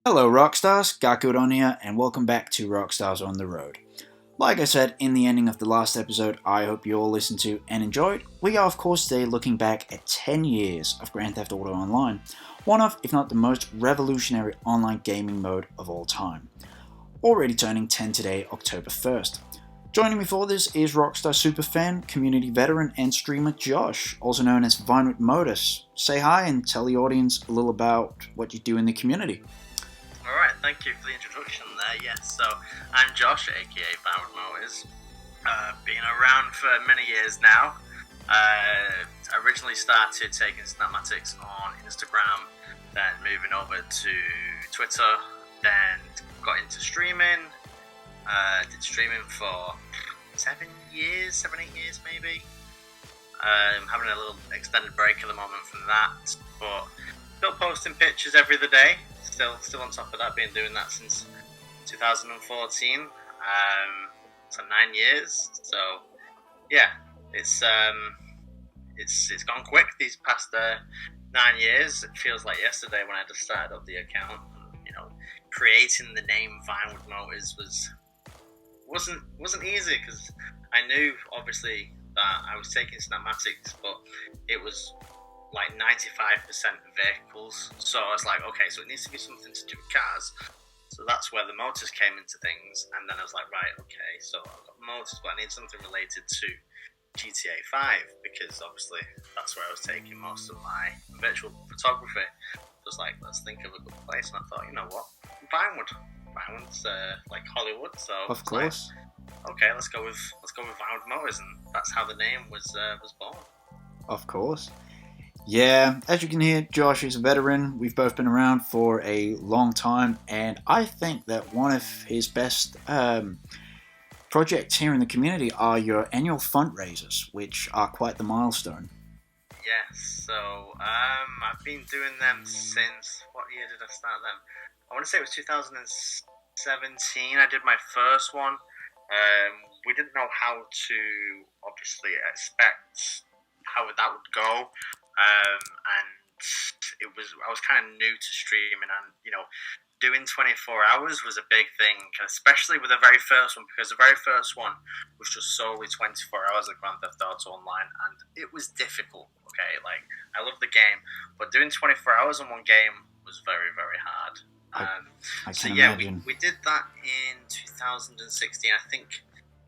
Hello Rockstars, Gargudon here, and welcome back to Rockstars On The Road. Like I said in the ending of the last episode, I hope you all listened to and enjoyed. We are of course today looking back at 10 years of Grand Theft Auto Online, one of, if not the most revolutionary online gaming mode of all time. Already turning 10 today, October 1st. Joining me for this is Rockstar superfan, community veteran, and streamer Josh, also known as Vinewood Motors. Say hi and tell the audience a little about what you do in the community. Alright, thank you for the introduction there. Yes, so I'm Josh, aka Vinewood Motors. Been around for many years now. Originally started taking cinematics on Instagram, then moving over to Twitter, then got into streaming. Did streaming for 7, 8 years maybe. Having a little extended break at the moment from that, but still posting pictures every other day. Still on top of that, been doing that since 2014. So 9 years. So yeah, it's gone quick these past 9 years. It feels like yesterday when I just started up the account. Creating the name Vinewood Motors wasn't easy because I knew obviously that I was taking cinematics, but it was like 95% vehicles. So I was like, okay, so it needs to be something to do with cars. So that's where the motors came into things. And then I was like, right, okay, so I've got motors, but I need something related to GTA 5 because obviously that's where I was taking most of my virtual photography. Just like, let's think of a good place. And I thought, you know what, Vinewood's like Hollywood, so Of course. Like, okay, let's go with Vinewood Motors, and that's how the name was born. Of course. Yeah, as you can hear, Josh is a veteran. We've both been around for a long time, and I think that one of his best projects here in the community are your annual fundraisers, which are quite the milestone. Yes, so I've been doing them since, what year did I start them? I want to say it was 2017. I did my first one. We didn't know how to obviously expect how that would go. And I was kind of new to streaming, and doing 24 hours was a big thing, especially with the very first one, because the very first one was just solely 24 hours of Grand Theft Auto Online, and it was difficult. Okay, like I love the game, but doing 24 hours on one game was very, very hard. I So can yeah, imagine. we did that in 2016. I think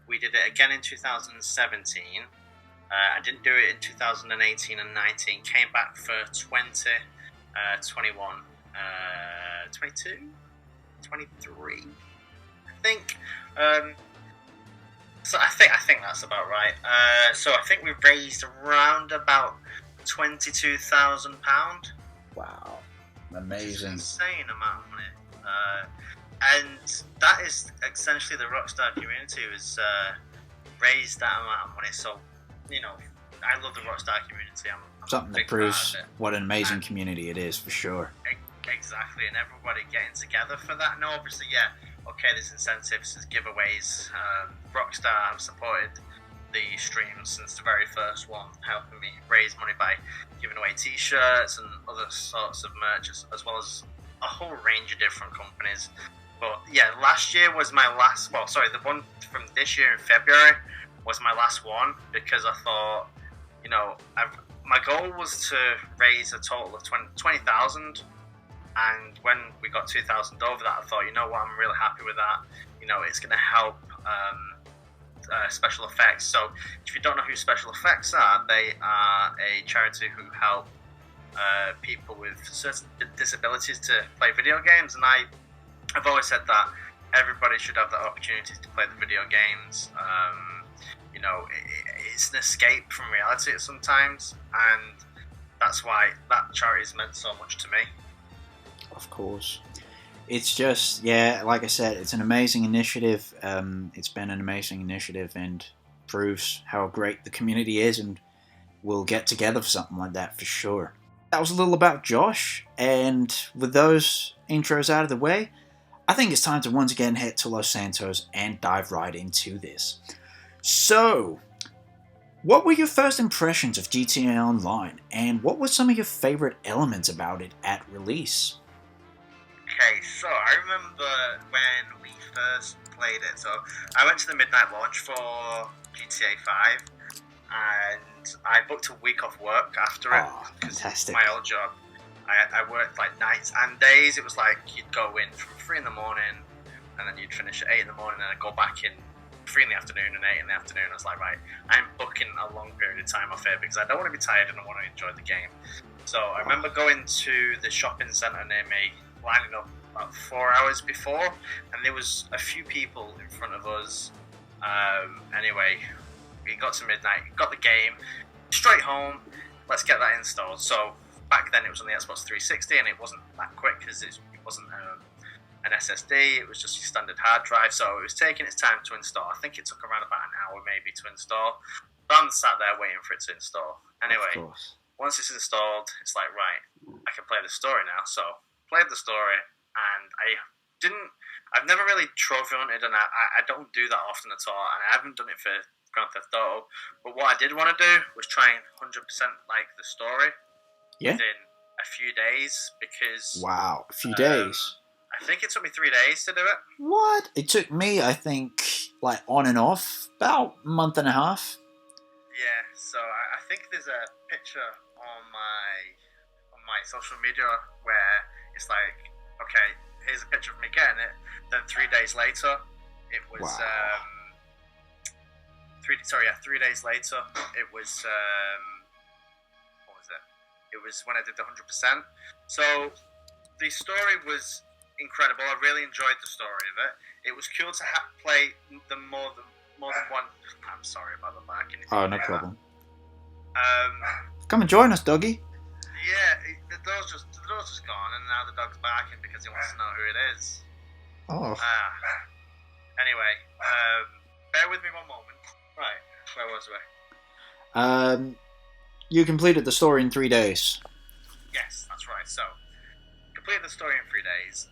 we did it again in 2017. I didn't do it in 2018 and 19. Came back for 20, 21, 22, 23. I think. So I think that's about right. So I think we raised around about £22,000. Wow. Amazing. Insane amount of money. And that is essentially the Rockstar community has raised that amount of money. So, I love the Rockstar community. I'm Something that proves what an amazing community it is, for sure. Exactly, and everybody getting together for that. And obviously, yeah, okay, there's incentives, there's giveaways. Rockstar have supported the streams since the very first one, helping me raise money by giving away t-shirts and other sorts of merch, as well as a whole range of different companies. But yeah, last year was my last, the one from this year in February was my last one, because I thought, my goal was to raise a total of 20,000, and when we got 2,000 over that, I thought, you know what, I'm really happy with that. It's going to help special effects. So if you don't know who special effects are, they are a charity who help people with certain disabilities to play video games, and I've always said that everybody should have the opportunity to play the video games. It's an escape from reality sometimes, and that's why that charity has meant so much to me. Of course. It's just, yeah, like I said, it's an amazing initiative. It's been an amazing initiative and proves how great the community is, and we'll get together for something like that for sure. That was a little about Josh, and with those intros out of the way, I think it's time to once again head to Los Santos and dive right into this. So, what were your first impressions of GTA Online, and what were some of your favorite elements about it at release? Okay, so I remember when we first played it. So I went to the midnight launch for GTA 5, and I booked a week off work after it. Oh, fantastic. My old job, I worked like nights and days. It was like you'd go in from 3 in the morning, and then you'd finish at 8 in the morning, and I'd go back in 3 in the afternoon and 8 in the afternoon. I was like, right, I'm booking a long period of time off here because I don't want to be tired and I want to enjoy the game. So I remember going to the shopping centre near me, lining up about 4 hours before, and there was a few people in front of us. Anyway, we got to midnight, got the game, straight home, let's get that installed. So back then it was on the Xbox 360 and it wasn't that quick because it wasn't an SSD, it was just your standard hard drive, so it was taking its time to install. I think it took around about an hour maybe to install. But I'm sat there waiting for it to install. Anyway, once it's installed, it's like, right, I can play the story now. So played the story, and I've never really trophy hunted, and I don't do that often at all, and I haven't done it for Grand Theft Auto. But what I did want to do was try and 100% like the story within a few days, because... Wow, a few days? I think it took me 3 days to do it. What? It took me, I think, like on and off, about a month and a half. Yeah, so I think there's a picture on my social media where it's like, okay, here's a picture of me getting it. Then 3 days later, it was Wow. 3 days later, it was what was it? It was when I did the 100%. So the story was incredible. I really enjoyed the story of it. It was cool to play the more than one. I'm sorry about the barking. Oh, no problem. Come and join us, doggy. Yeah, the door's just gone, and now the dog's barking because he wants to know who it is. Oh. Anyway, bear with me one moment. Right, where was we? You completed the story in 3 days. Yes, that's right. So, completed the story in 3 days.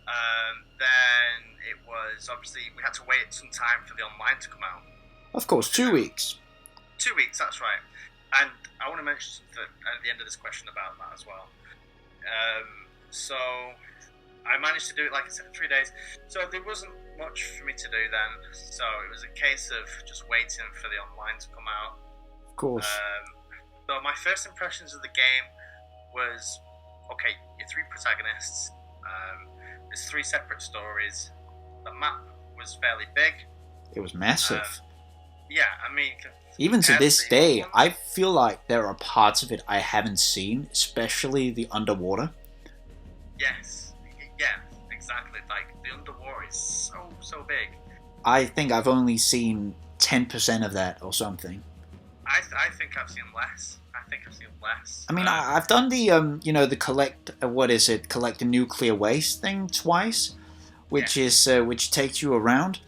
Then it was, obviously, we had to wait some time for the online to come out. Of course, 2 weeks. 2 weeks, that's right. And I want to mention something at the end of this question about that as well. So, I managed to do it, like I said, in 3 days. So, there wasn't much for me to do then. So, it was a case of just waiting for the online to come out. Of course. So, my first impressions of the game was, okay, your 3 protagonists, there's 3 separate stories. The map was fairly big. It was massive. Yeah, I mean... Even to this day, I feel like there are parts of it I haven't seen, especially the underwater. Yes, yeah, exactly. Like, the underwater is so big. I think I've only seen 10% of that or something. I think I've seen less. I mean, I've done the, the collect a nuclear waste thing twice, which which takes you around.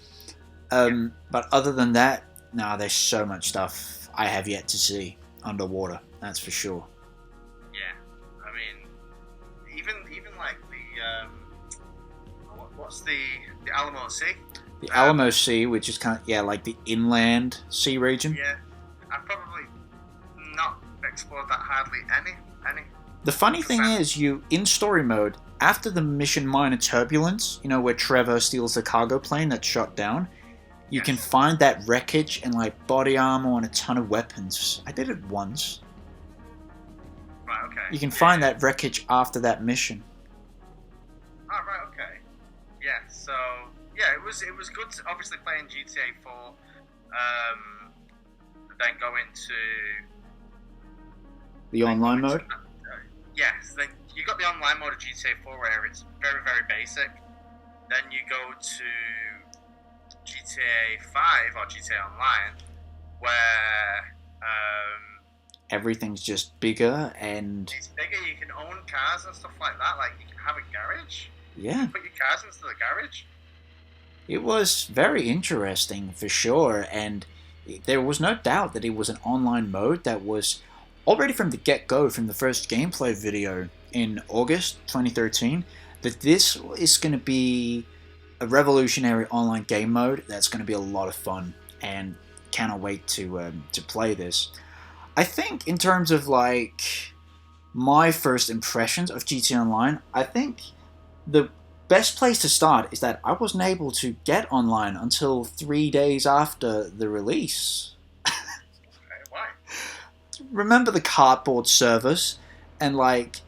But other than that, no, there's so much stuff I have yet to see underwater. That's for sure. Yeah, I mean, even like the what's the Alamo Sea? The Alamo Sea, which is kind of like the inland sea region. Yeah, I've probably not explored that hardly any. The funny thing is, you in story mode after the mission Minor Turbulence, where Trevor steals the cargo plane that's shot down. You can find that wreckage and like body armor and a ton of weapons. I did it once. Right, okay. You can find that wreckage after that mission. Oh, right, okay. Yeah, so yeah, it was good to obviously play in GTA 4. Then go into the online mode. Yes, then you got the online mode of GTA 4 where it's very, very basic. Then you go to GTA 5 or GTA Online, where everything's just bigger and it's bigger. You can own cars and stuff like that. Like you can have a garage. Yeah. You put your cars into the garage. It was very interesting for sure, and there was no doubt that it was an online mode that was already from the get-go, from the first gameplay video in August 2013, that this is going to be a revolutionary online game mode that's going to be a lot of fun, and cannot wait to play this. I think in terms of like my first impressions of GTA Online, I think the best place to start is that I wasn't able to get online until 3 days after the release. Why? Remember the cardboard servers? And like,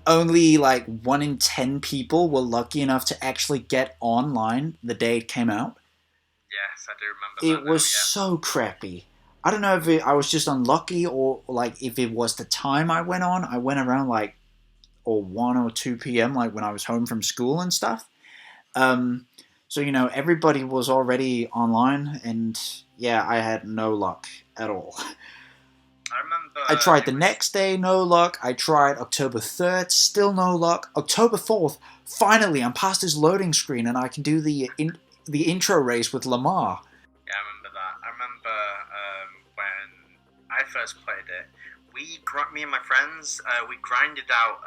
only like 1 in 10 people were lucky enough to actually get online the day it came out. Yes, I do remember that. It was so crappy. I don't know if I was just unlucky or like if it was the time I went on. I went around like 1 or 2 p.m. like when I was home from school and stuff. So everybody was already online, and yeah, I had no luck at all. I remember. I tried the next day, no luck. I tried October 3rd, still no luck. October 4th, finally, I'm past this loading screen and I can do the intro race with Lamar. Yeah, I remember that. I remember when I first played it. Me and my friends, we grinded out.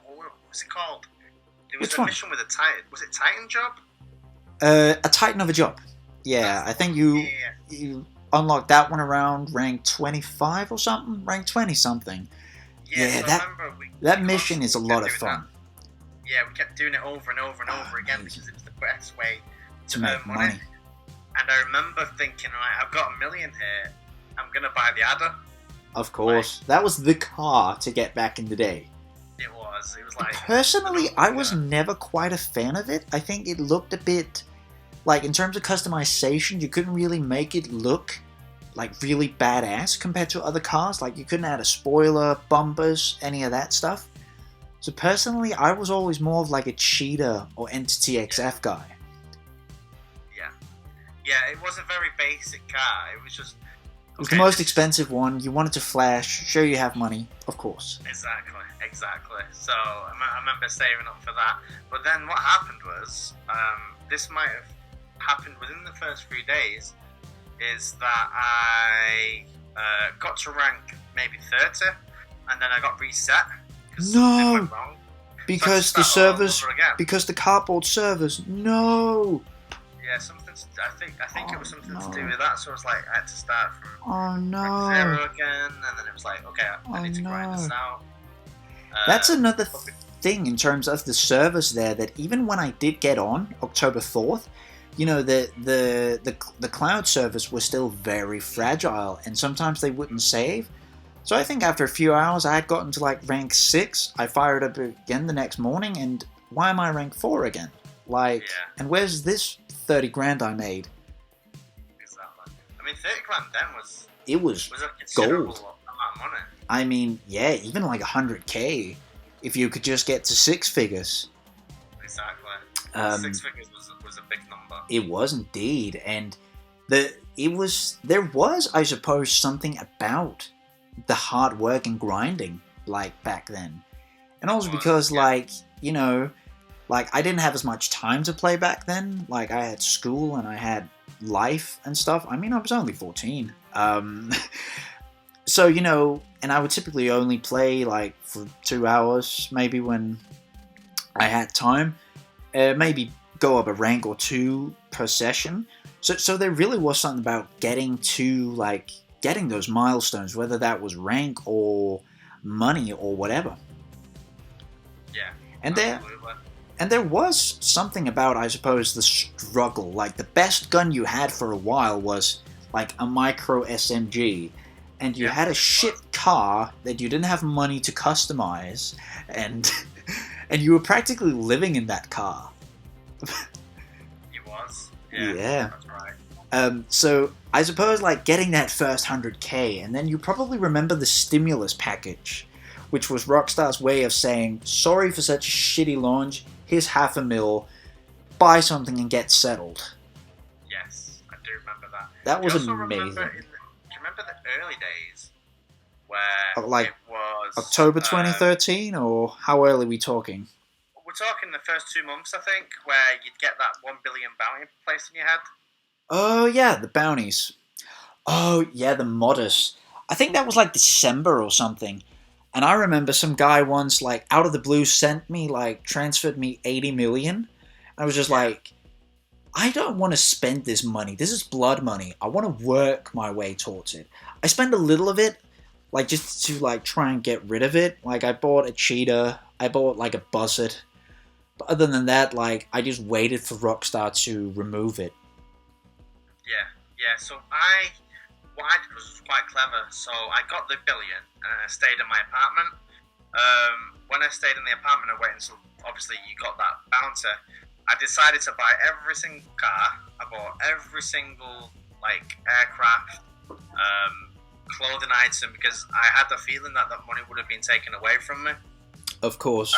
What was it called? It was Which a one? mission with a Titan. Was it Titan job? A Titan of a job. Yeah, I think you unlocked that one around rank 25 or something, rank 20 something. Yeah, so that mission is a lot of fun. Yeah, we kept doing it over and over and over again because it was the best way to make money. And I remember thinking, right, I've got $1 million here. I'm gonna buy the adder. Of course, that was the car to get back in the day. It was like... Personally, I was never quite a fan of it. I think it looked a bit... Like, in terms of customization, you couldn't really make it look, like, really badass compared to other cars. Like, you couldn't add a spoiler, bumpers, any of that stuff. So, personally, I was always more of, like, a Cheetah or Entity XF guy. Yeah, it was a very basic car. It was just... It was the most expensive one. You wanted to flash, show you have money, of course. Exactly. So I remember saving up for that. But then what happened was, this might have happened within the first few days, is that I got to rank maybe 30, and then I got reset. No! Went wrong. Because the servers, because the cardboard servers, no! Yeah, I think it was something to do with that. So it was like I had to start from rank 0 again, and then it was like, okay, I need to grind this out. That's another thing in terms of the servers there. That even when I did get on October 4th, the cloud servers were still very fragile, and sometimes they wouldn't save. So I think after a few hours, I had gotten to like rank 6. I fired up again the next morning, and why am I rank 4 again? And where's this 30 grand I made? Exactly. I mean, 30 grand then was a considerable gold amount of money. I mean, yeah, even like 100k, if you could just get to 6 figures. Exactly. 6 figures was a big number. It was indeed, and there was, I suppose, something about the hard work and grinding, like, back then. And also because, I didn't have as much time to play back then. Like, I had school and I had life and stuff. I mean, I was only 14. So, and I would typically only play, like, for 2 hours, maybe when I had time. Maybe go up a rank or 2 per session. So there really was something about getting those milestones, whether that was rank or money or whatever. Yeah, And there was something about, I suppose, the struggle. Like, the best gun you had for a while was, like, a micro SMG. And you had a shit car that you didn't have money to customize. And you were practically living in that car. It was. Yeah. That's right. So, I suppose, like, getting that first 100k, and then you probably remember the stimulus package, which was Rockstar's way of saying, sorry for such a shitty launch, here's $500,000, buy something and get settled. Yes, I do remember that. That was amazing. Do you remember the early days where like it was... October 2013, or how early are we talking? We're talking the first 2 months, I think, where you'd get that 1 billion bounty placed in your head. Oh, yeah, the bounties. Oh, yeah, the modders. I think that was like December or something. And I remember some guy once, like, out of the blue transferred me 80 million. I was just like, I don't want to spend this money. This is blood money. I want to work my way towards it. I spent a little of it, like, just to, like, try and get rid of it. Like, I bought a cheetah. I bought, like, a buzzard. But other than that, like, I just waited for Rockstar to remove it. Yeah. So what I did was quite clever. So I got the billion and I stayed in my apartment. When I stayed in the apartment and waited until obviously you got that bouncer, I decided to buy every single car. I bought every single like aircraft, clothing item, because I had the feeling that that money would have been taken away from me. Of course.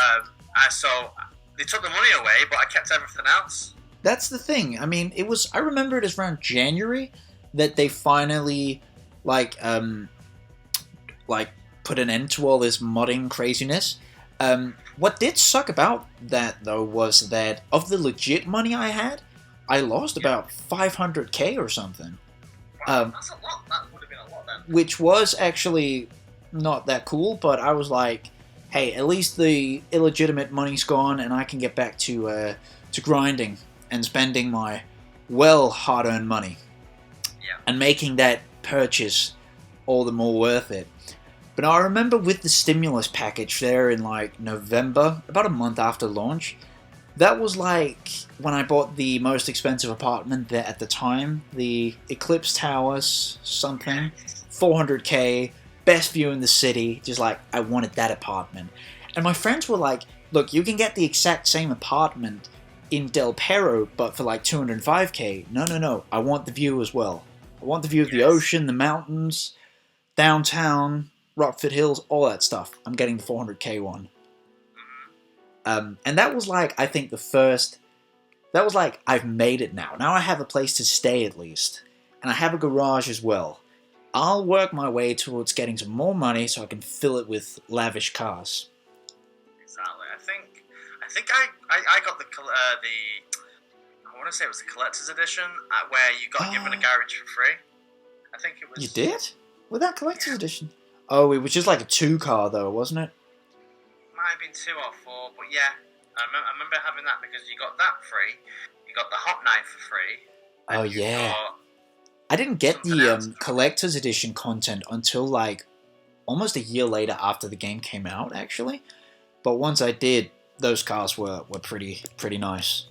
So they took the money away, but I kept everything else. That's the thing. I mean, I remember it was around January that they finally, like put an end to all this modding craziness. What did suck about that, though, was that of the legit money I had, I lost about 500k or something. Wow, that's a lot. That would have been a lot then. Which was actually not that cool, but I was like, hey, at least the illegitimate money's gone and I can get back to grinding and spending my hard-earned money. Yeah. And making that purchase all the more worth it. But I remember with the stimulus package there in like November, about a month after launch, that was like when I bought the most expensive apartment there at the time, the Eclipse Towers, something, 400k, best view in the city, just like, I wanted that apartment. And my friends were like, look, you can get the exact same apartment in Del Perro, but for like 205k. No, I want the view as well. I want the view of the ocean, the mountains, downtown, Rockford Hills, all that stuff. I'm getting the 400k one. And that was like, I think that was like, I've made it now. Now I have a place to stay at least. And I have a garage as well. I'll work my way towards getting some more money so I can fill it with lavish cars. Exactly. I think I got the I want to say it was the collector's edition where you got given a garage for free. I think it was. You did? With that collector's edition? Oh, it was just like a 2-car though, wasn't it? Might have been 2 or 4, but yeah, I remember having that because you got that free. You got the hot knife for free. Oh yeah. I didn't get the collector's edition content until like almost a year later after the game came out, actually. But once I did, those cars were pretty nice.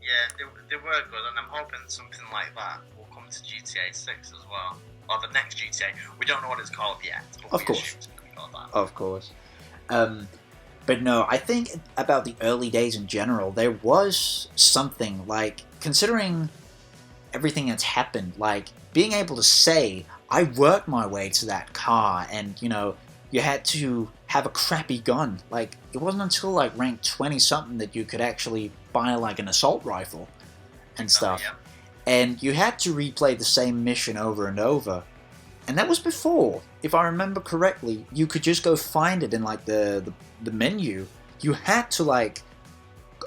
Yeah, they were good, and I'm hoping something like that will come to GTA 6 as well, or the next GTA. We don't know what it's called yet. But of course. Of course. But no, I think about the early days in general, there was something, like, considering everything that's happened, like, being able to say, I worked my way to that car, and, you know, you had to have a crappy gun. Like, it wasn't until, like, rank 20-something that you could actually buy, like, an assault rifle and stuff. Yeah. And you had to replay the same mission over and over. And that was before, if I remember correctly, you could just go find it in, like, the menu. You had to, like,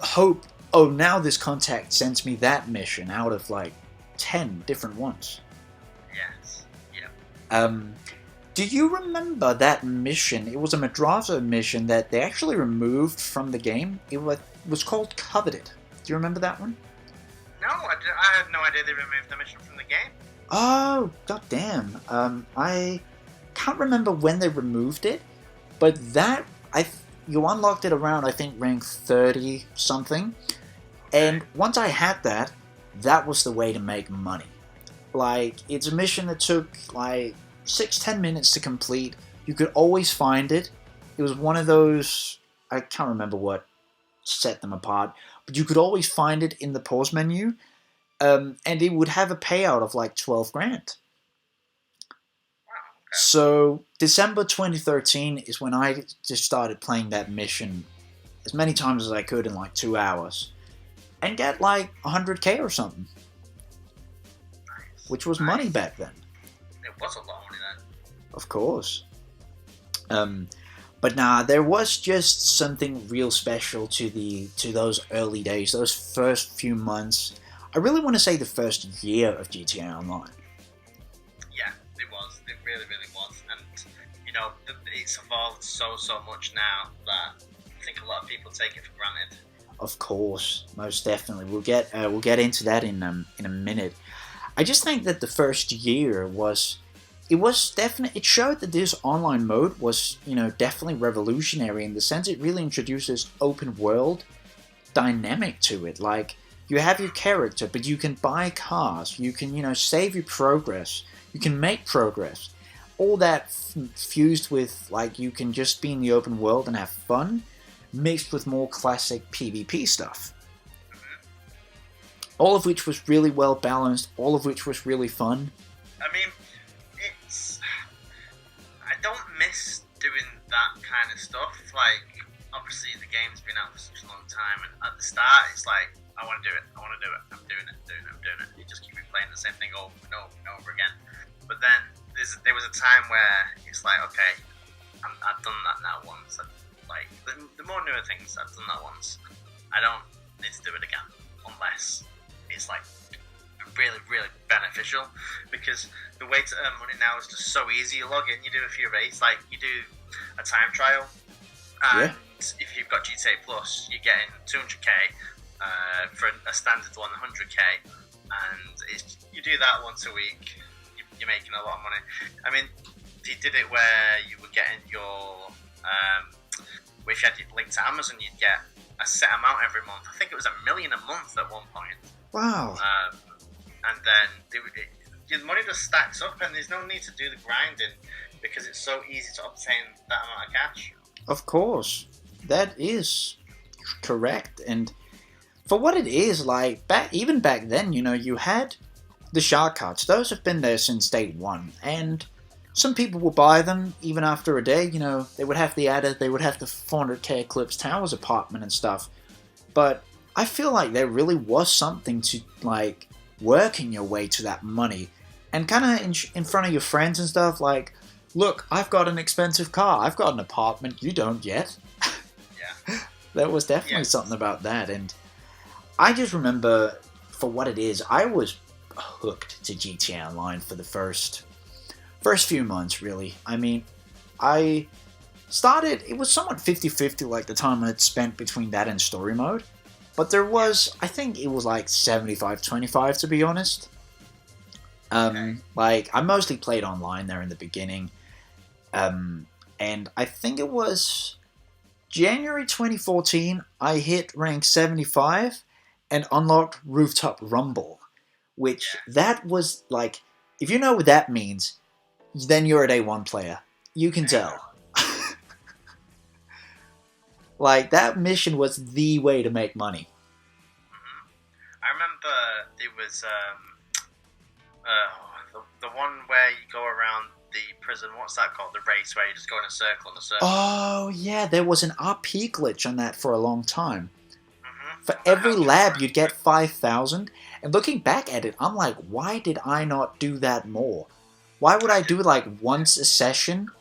hope, oh, now this contact sends me that mission out of, like, 10 different ones. Yes. Yeah. Do you remember that mission? It was a Madrasa mission that they actually removed from the game. It was called Coveted. Do you remember that one? No, I had no idea they removed the mission from the game. Oh, goddamn. I can't remember when they removed it, but you unlocked it around, I think, rank 30 something. And once I had that, that was the way to make money. Like, it's a mission that took, like, 6-10 minutes to complete. You could always find it. It was one of those, I can't remember what set them apart, but you could always find it in the pause menu, and it would have a payout of like 12 grand. Wow, okay. So December 2013 is when I just started playing that mission as many times as I could in like 2 hours, and get like 100k or something. Nice. Which was money back then. It was a lot of money then. Of course. But nah, there was just something real special to those early days, those first few months. I really want to say the first year of GTA Online. Yeah, it was. It really, really was. And, you know, it's evolved so much now that I think a lot of people take it for granted. Of course, most definitely. We'll get into that in a minute. I just think that the first year it showed that this online mode was, you know, definitely revolutionary in the sense it really introduces open world dynamic to it. Like, you have your character, but you can buy cars, you can, save your progress, you can make progress. All that fused with, like, you can just be in the open world and have fun, mixed with more classic PvP stuff. All of which was really well balanced, all of which was really fun. I mean, I don't miss doing that kind of stuff. Like, obviously the game's been out for such a long time, and at the start it's like, I want to do it, I'm doing it. You just keep replaying the same thing over and over and over again. But then there was a time where it's like, okay, I've done that now once. Like, the more newer things, I've done that once. I don't need to do it again, unless it's like really, really beneficial, because the way to earn money now is just so easy. You log in, you do a few races, like you do a time trial, and if you've got GTA Plus, you're getting 200k for a standard one, 100k, and you do that once a week, you're making a lot of money. I mean, you did it where you were getting your, if you had your link to Amazon, you'd get a set amount every month. I think it was $1 million a month at one point. Wow. And then the money just stacks up, and there's no need to do the grinding because it's so easy to obtain that amount of cash. Of course. That is correct. And for what it is, like, even back then, you had the shark cards. Those have been there since day one. And some people will buy them even after a day. They would have the adder, they would have the 400k Eclipse Towers apartment and stuff. But I feel like there really was something to, like, working your way to that money. And kind of in front of your friends and stuff, like, look, I've got an expensive car, I've got an apartment, you don't yet. Yeah. There was definitely something about that. And I just remember, for what it is, I was hooked to GTA Online for the first few months, really. I mean, I started, it was somewhat 50-50, like the time I'd spent between that and story mode. But there was, I think it was like 75-25, to be honest. Like, I mostly played online there in the beginning. And I think it was January 2014, I hit rank 75 and unlocked Rooftop Rumble. Which, that was, like, if you know what that means, then you're a day one player. You can tell. Like, that mission was the way to make money. I remember it was the one where you go around the prison. What's that called? The race where you just go in a circle and a circle. Oh, yeah, there was an RP glitch on that for a long time. For every lab, you'd get 5,000. And looking back at it, I'm like, why did I not do that more? Why would I do it like once a session?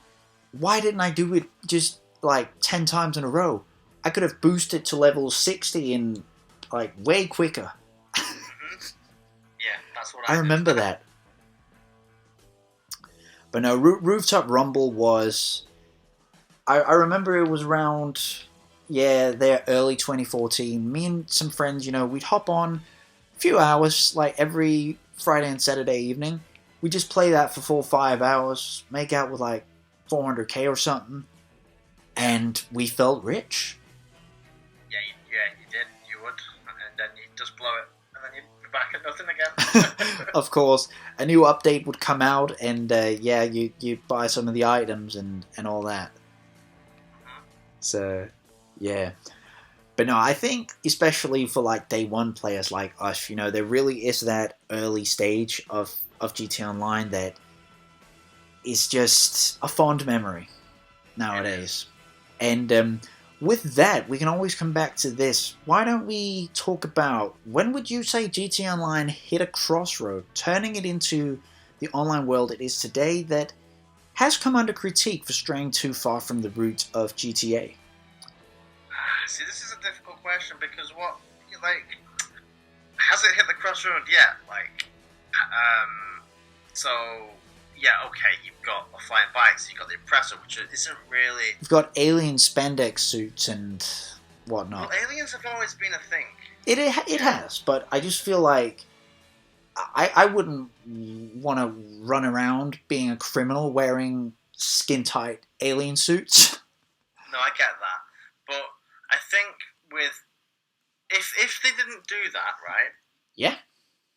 Why didn't I do it just like 10 times in a row? I could have boosted to level 60 in like way quicker. Yeah, that's what I remember that. But no, Rooftop Rumble was... I remember it was around... Yeah, there early 2014. Me and some friends, we'd hop on a few hours, like every Friday and Saturday evening. We just play that for 4 or 5 hours, make out with like 400k or something, and we felt rich. Yeah, you did. You would, and then you just blow it, and then you'd be back at nothing again. Of course, a new update would come out, and you'd buy some of the items and all that. So... yeah. But no, I think especially for like day one players like us, there really is that early stage of GTA Online that is just a fond memory nowadays. And with that, we can always come back to this. Why don't we talk about, when would you say GTA Online hit a crossroad, turning it into the online world it is today that has come under critique for straying too far from the root of GTA? See, this is a difficult question because has it hit the crossroad yet? You've got a flying bikes, you've got the oppressor, which isn't really... You've got alien spandex suits and whatnot. Well, aliens have always been a thing. It has, but I just feel like I wouldn't want to run around being a criminal wearing skin-tight alien suits. No, I get that. But I think with if they didn't do that, right? Yeah.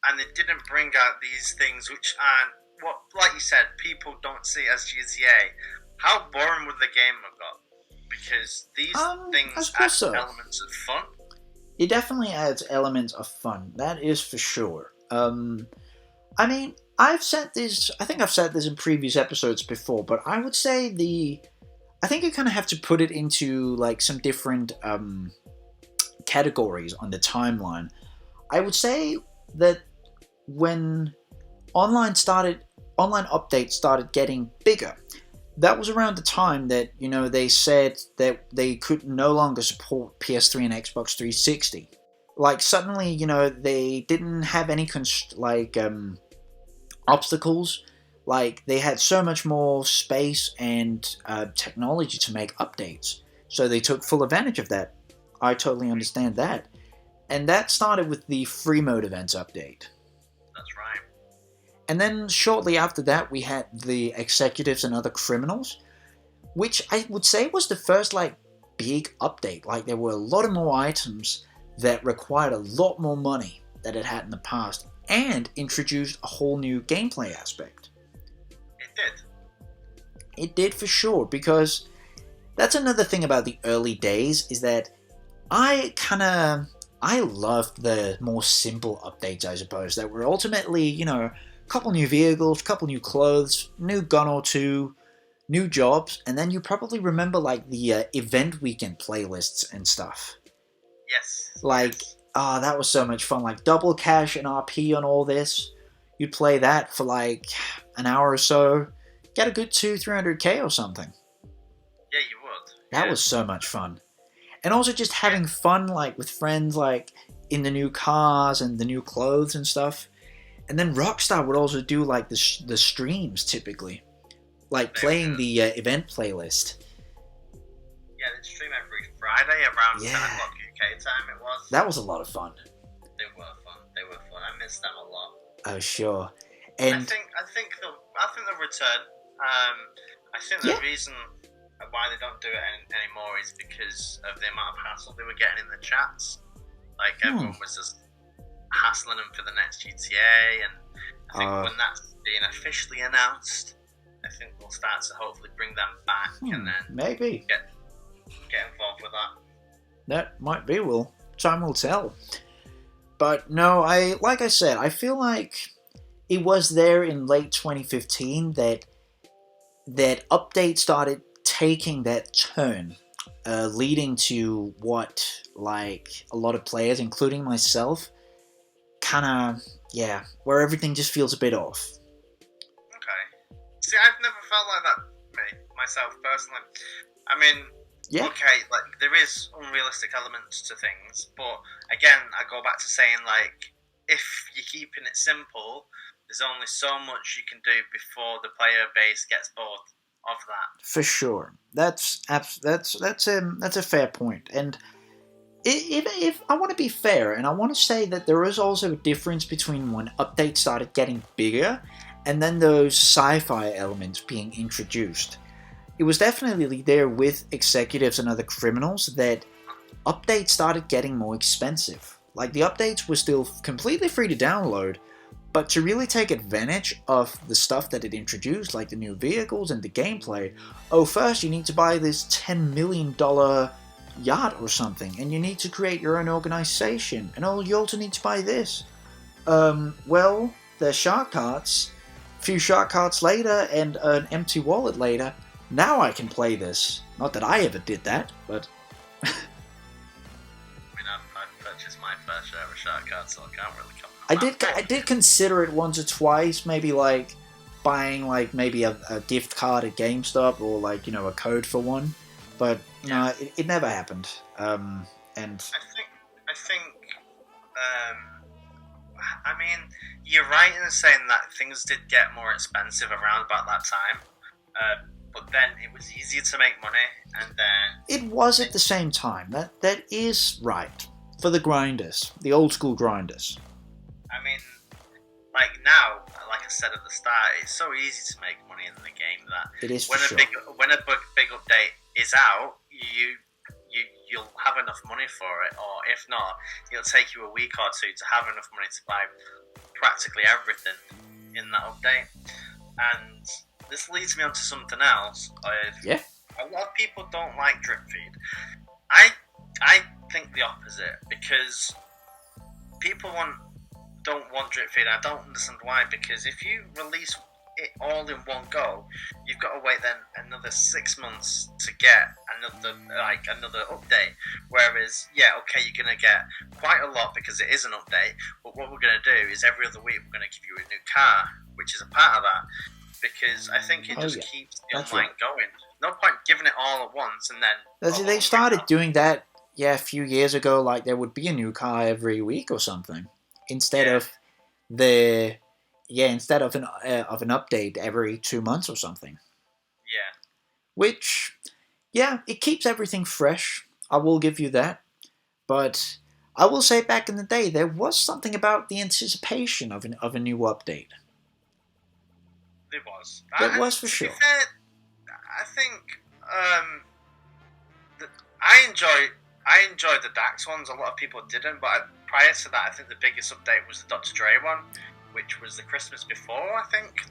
And they didn't bring out these things which aren't what, like you said, people don't see as GTA. How boring would the game have got? Because these I things add suppose so. elements of fun. It definitely adds elements of fun. That is for sure. I mean, I've said this. I think I've said this in previous episodes before, but I would say I think you kind of have to put it into like some different categories on the timeline. I would say that when online updates started getting bigger, that was around the time that they said that they could no longer support PS3 and Xbox 360. Like suddenly, they didn't have any obstacles. Like they had so much more space and technology to make updates, so they took full advantage of that. I totally understand that, and that started with the free mode events update. That's right. And then shortly after that, we had the executives and other criminals, which I would say was the first big update. Like there were a lot of more items that required a lot more money than it had in the past, and introduced a whole new gameplay aspect. It did. It did for sure, because that's another thing about the early days, is that I loved the more simple updates, I suppose, that were ultimately, a couple new vehicles, couple new clothes, new gun or two, new jobs, and then you probably remember the event weekend playlists and stuff. Yes. That was so much fun. Like double cash and RP on all this. You'd play that for an hour or so, get a good 200-300k or something. Yeah, you would. That was so much fun. And also just having fun with friends in the new cars and the new clothes and stuff. And then Rockstar would also do the streams typically. Playing the event playlist. Yeah, they'd stream every Friday around 10 o'clock UK time it was. That was a lot of fun. They were fun. I missed them a lot. Oh, sure. And I think they'll return. I think the reason why they don't do it anymore is because of the amount of hassle they were getting in the chats. Everyone was just hassling them for the next GTA, and I think when that's being officially announced, I think we'll start to hopefully bring them back and then maybe get involved with that. That might be. Well, time will tell. But no, like I said, I feel like it was there in late 2015 that update started taking that turn, leading to what a lot of players, including myself, where everything just feels a bit off. Okay. See, I've never felt like that myself personally. I mean, okay, there is unrealistic elements to things, but again, I go back to saying if you're keeping it simple, there's only so much you can do before the player base gets bored of that. For sure, that's a fair point. And if I want to be fair, and I want to say that there is also a difference between when updates started getting bigger and then those sci-fi elements being introduced. It was definitely there with executives and other criminals that updates started getting more expensive. The updates were still completely free to download, but to really take advantage of the stuff that it introduced, like the new vehicles and the gameplay, first you need to buy this $10 million yacht or something, and you need to create your own organization, and you also need to buy this. Well, the shark cards, a few shark cards later, and an empty wallet later, now I can play this. Not that I ever did that, but... I mean, I've purchased my fair share of shark cards, so I can't really come out. I did consider it once or twice, maybe buying maybe a gift card at GameStop, or a code for one, but no, it never happened. And I think I mean, you're right in saying that things did get more expensive around about that time, but then it was easier to make money, and then it was at the same time. That is right for the grinders, the old school grinders. I mean, now, like I said at the start, it's so easy to make money in the game that it is when a big update is out, you'll have enough money for it, or if not, it'll take you a week or two to have enough money to buy practically everything in that update. And this leads me on to something else. Yeah. A lot of people don't like drip feed. I think the opposite, because people don't want drip feed. I don't understand why, because if you release it all in one go, you've got to wait then another 6 months to get another update. Whereas, yeah, okay, you're gonna get quite a lot because it is an update, but what we're gonna do is every other week we're gonna give you a new car, which is a part of that, because I think it just keeps the online going. No point giving it all at once and then... They started doing that, a few years ago, like there would be a new car every week or something, instead of an update every 2 months or something. Yeah. Which, it keeps everything fresh. I will give you that. But I will say, back in the day, there was something about the anticipation of a new update. There was. There was, for sure. Fair, I think I enjoyed the Dax ones. A lot of people didn't, but prior to that, I think the biggest update was the Dr. Dre one, which was the Christmas before, I think.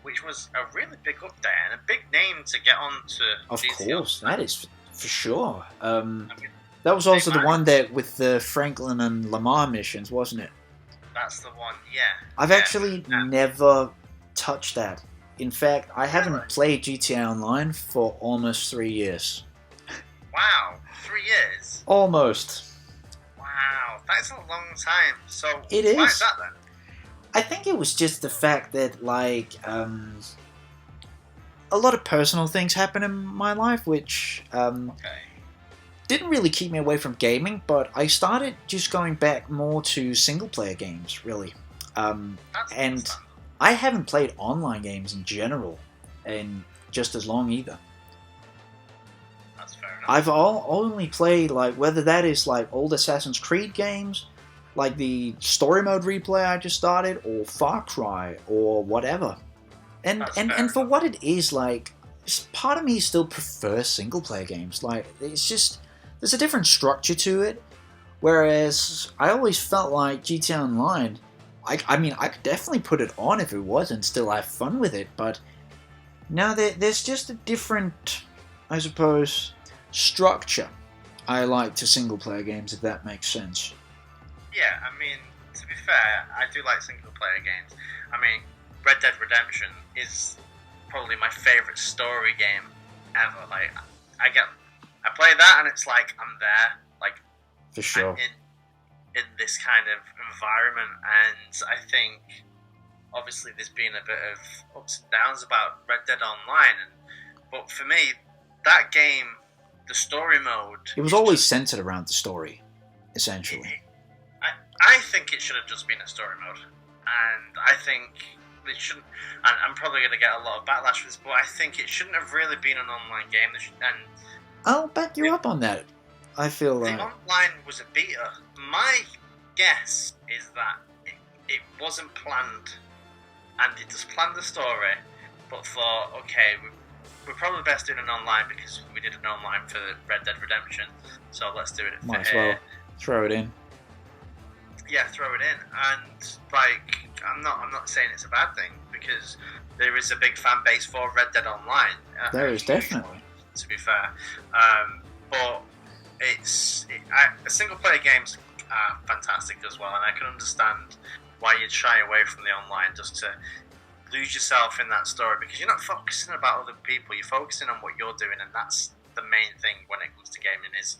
Which was a really big update and a big name to get on to. Of course, that is for sure. That was also the one that with the Franklin and Lamar missions, wasn't it? That's the one, yeah. I've actually never touched that. In fact, I haven't played GTA Online for almost 3 years. Wow, 3 years? Almost. Wow, that's a long time. So, it is. Why is that then? I think it was just the fact that, a lot of personal things happened in my life, which didn't really keep me away from gaming, but I started just going back more to single-player games, really. And I haven't played online games in general in just as long either. That's fair enough. I've only played, whether that is, old Assassin's Creed games, like the story mode replay I just started, or Far Cry, or whatever. And for what it is, part of me still prefers single-player games. It's just, there's a different structure to it, whereas I always felt like GTA Online, I mean, I could definitely put it on if it was and still have fun with it, but now there's just a different, I suppose, structure I like to single-player games, if that makes sense. Yeah, I mean, to be fair, I do like single-player games. I mean, Red Dead Redemption is probably my favourite story game ever. I play that and it's like I'm there, for sure, I'm in this kind of environment. And I think obviously there's been a bit of ups and downs about Red Dead Online, but for me, that game, the story mode, it was always centered around the story, essentially. I think it should have just been a story mode, and I think it shouldn't. And I'm probably going to get a lot of backlash for this, but I think it shouldn't have really been an online game. And I'll back you up on that. I feel like the online was a beta. My guess is that it wasn't planned, and it just planned the story, but thought, okay, we're probably best doing an online because we did an online for Red Dead Redemption, so let's do it. Might as well throw it in. Yeah, throw it in, and I'm not saying it's a bad thing, because there is a big fan base for Red Dead Online. There is definitely, to be fair, but single player games are fantastic as well, and I can understand why you'd shy away from the online just to lose yourself in that story, because you're not focusing about other people, you're focusing on what you're doing, and that's the main thing when it comes to gaming, is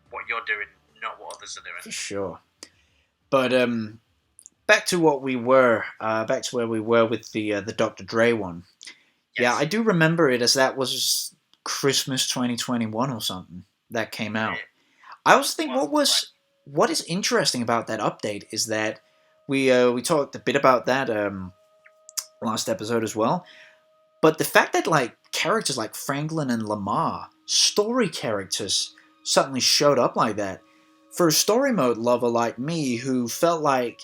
what you're doing, not what others are doing. For sure. But back to where we were with the Dr. Dre one. Yes. Yeah, I do remember it as that was Christmas 2021 or something that came out. Yeah. I also think what is interesting about that update is that we talked a bit about that last episode as well. But the fact that characters like Franklin and Lamar, story characters, suddenly showed up like that. For a story mode lover like me, who felt like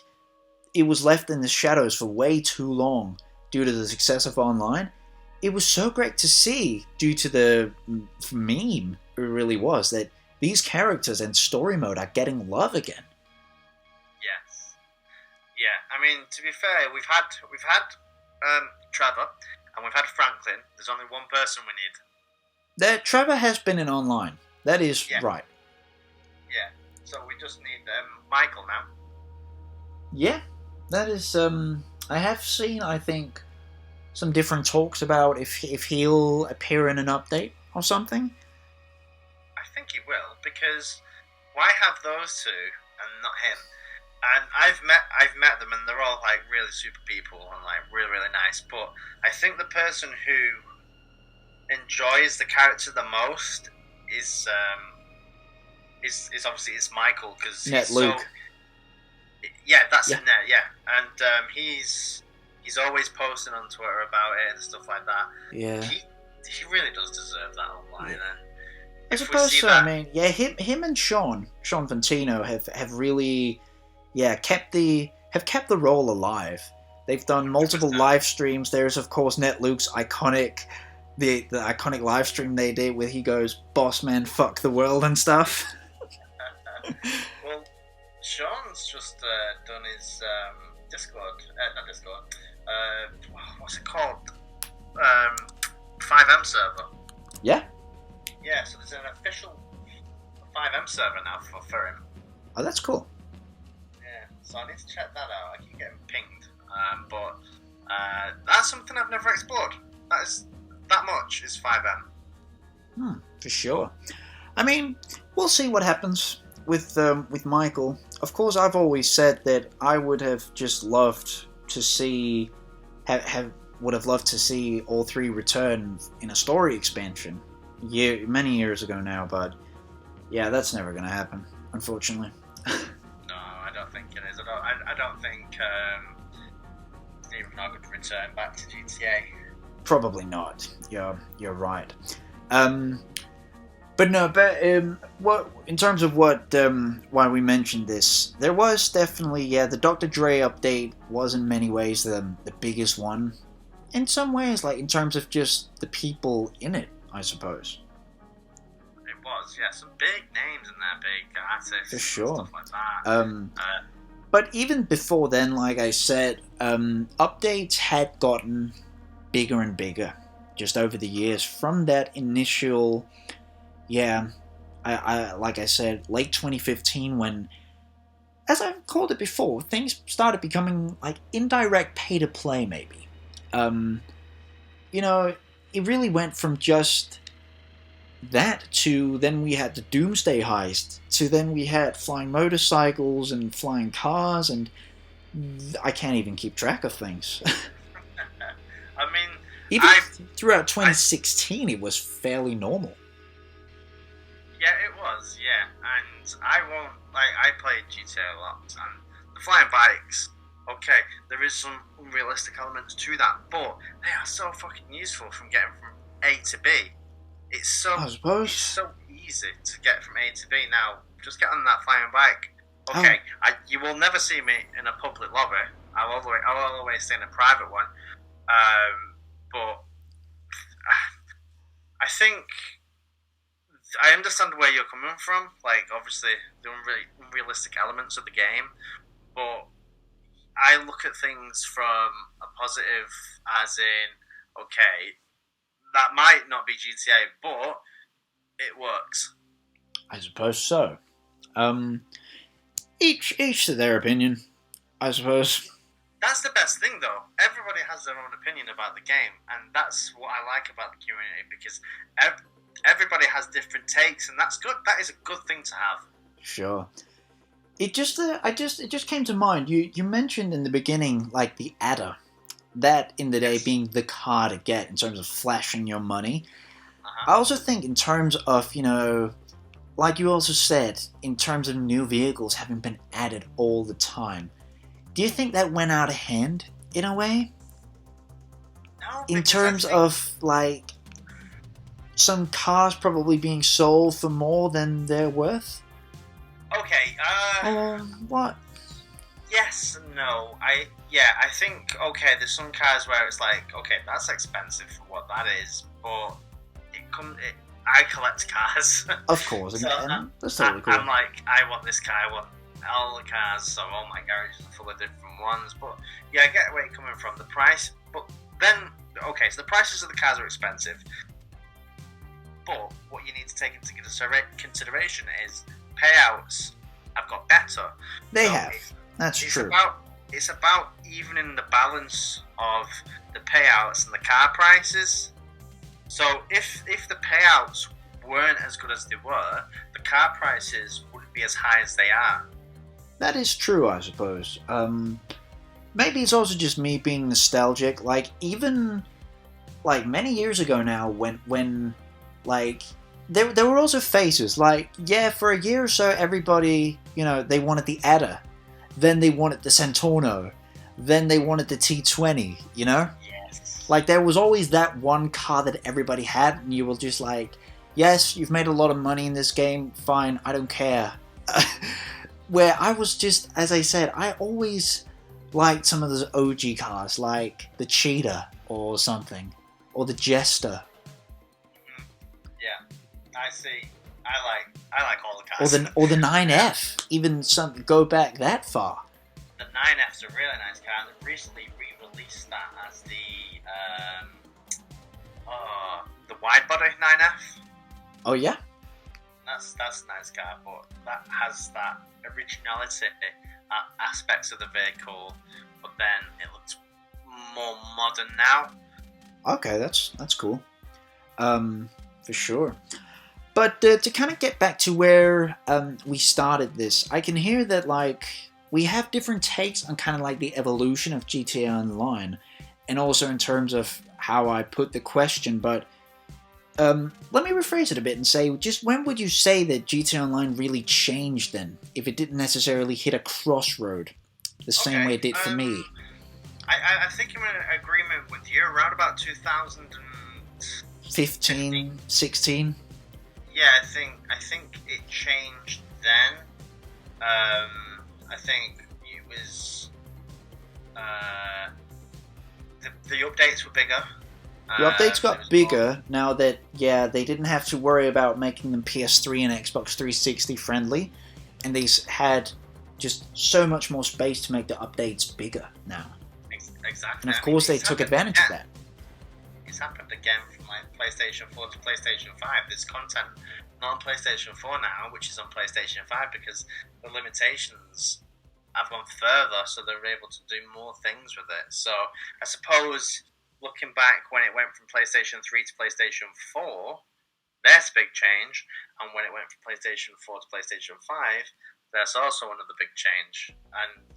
it was left in the shadows for way too long due to the success of online, it was so great to see, due to the meme it really was, that these characters and story mode are getting love again. Yes. Yeah, I mean, to be fair, we've had Trevor, and we've had Franklin. There's only one person we need. Trevor has been in online. That is right. Yeah, so we just need Michael now. Yeah, that is. I have seen, I think, some different talks about if he'll appear in an update or something. I think he will, because why have those two and not him? And I've met them, and they're all like really super people and like really really nice. But I think the person who enjoys the character the most is obviously it's Michael, because Net Luke. Yeah, that's it. Net, yeah, and he's always posting on Twitter about it and stuff like that. Yeah, he really does deserve that online. Yeah. I suppose so. I mean, yeah, him and Sean Fantino have really, kept the role alive. They've done multiple 100%. live streams. There's of course Net Luke's iconic, the iconic live stream they did where he goes, "Boss man, fuck the world" and stuff. Well, Sean's just done his Discord, not Discord. What's it called? 5M server. Yeah. Yeah, so there's an official 5M server now for him. Oh, that's cool. Yeah, so I need to check that out. I keep getting pinged, but that's something I've never explored. That much is 5M. For sure. I mean, we'll see what happens with Michael. Of course, I've always said that I would have just loved to see would have loved to see all three return in a story expansion many years ago now, but yeah, that's never going to happen, unfortunately. No, I don't think it is. I don't think Stephen Hogg would return back to GTA. Probably not. You're right. But what in terms of why we mentioned this, there was definitely the Dr. Dre update was in many ways the biggest one. In some ways, like in terms of just the people in it, I suppose. It was, some big names in there, big artists, for sure, and stuff like that. But even before then, like I said, updates had gotten bigger and bigger just over the years from that initial. I like I said, late 2015, when, as I've called it before, things started becoming like indirect pay-to-play, maybe. It really went from just that to then we had the Doomsday Heist, to then we had flying motorcycles and flying cars, and I can't even keep track of things. I mean, even throughout 2016, it was fairly normal. Yeah, it was, and I played GTA a lot, and the flying bikes, okay, there is some unrealistic elements to that, but they are so fucking useful from getting from A to B. It's so easy to get from A to B now. Just get on that flying bike. Okay, you will never see me in a public lobby. I'll always stay in a private one. But I think I understand where you're coming from. Like, obviously, the unrealistic elements of the game, but I look at things from a positive, as in, okay, that might not be GTA, but it works. I suppose so. Each to their opinion, I suppose. That's the best thing, though. Everybody has their own opinion about the game, and that's what I like about the community, because everybody has different takes, and that's good. That is a good thing to have. Sure. It just came to mind. You mentioned in the beginning, like the adder, that in the day being the car to get in terms of flashing your money. I also think in terms of, like you also said, in terms of new vehicles having been added all the time. Do you think that went out of hand in a way? No. In terms of like some cars probably being sold for more than they're worth. Okay. What? Yes and no. I think okay. There's some cars where it's like, okay, that's expensive for what that is, but I collect cars. Of course, So and that's totally cool. I'm like, I want this car. I want all the cars. So all my garages are full of different ones. But yeah, I get where you're coming from. The price, but then okay, so the prices of the cars are expensive. But what you need to take into consideration is payouts have got better. They So have. That's true. It's about evening the balance of the payouts and the car prices. So if the payouts weren't as good as they were, the car prices wouldn't be as high as they are. That is true, I suppose. Maybe it's also just me being nostalgic. Like, even like many years ago now, when like there were also phases. Like, yeah, for a year or so, everybody, they wanted the Adder, then they wanted the Centorno, then they wanted the T20. Yes. Like, there was always that one car that everybody had, and you were just like, yes, you've made a lot of money in this game, fine, I don't care. Where I was just, as I said, I always liked some of those OG cars, like the Cheetah or something, or the Jester. Yeah, I see. I like all the cars. Or the 9F, even some go back that far. The 9F's a really nice car. They've recently re-released that as the wide body 9F. Oh yeah? That's a nice car, but that has that originality aspects of the vehicle, but then it looks more modern now. Okay, that's cool. For sure. But to kind of get back to where we started this, I can hear that like we have different takes on kind of like the evolution of GTA Online, and also in terms of how I put the question. But let me rephrase it a bit and say, just when would you say that GTA Online really changed then, if it didn't necessarily hit a crossroad the same way it did for me? I think I'm in agreement with you. Around about 2015, 16. Yeah, I think it changed then. I think it was the updates were bigger. The updates got bigger now that, yeah, they didn't have to worry about making them PS3 and Xbox 360 friendly, and they had just so much more space to make the updates bigger now. Exactly. And of course they took advantage of that. It's happened again from like PlayStation 4 to PlayStation 5. There's content not on PlayStation 4 now, which is on PlayStation 5 because the limitations have gone further, so they're able to do more things with it. So I suppose looking back when it went from PlayStation 3 to PlayStation 4, that's a big change. And when it went from PlayStation 4 to PlayStation 5, that's also another big change. And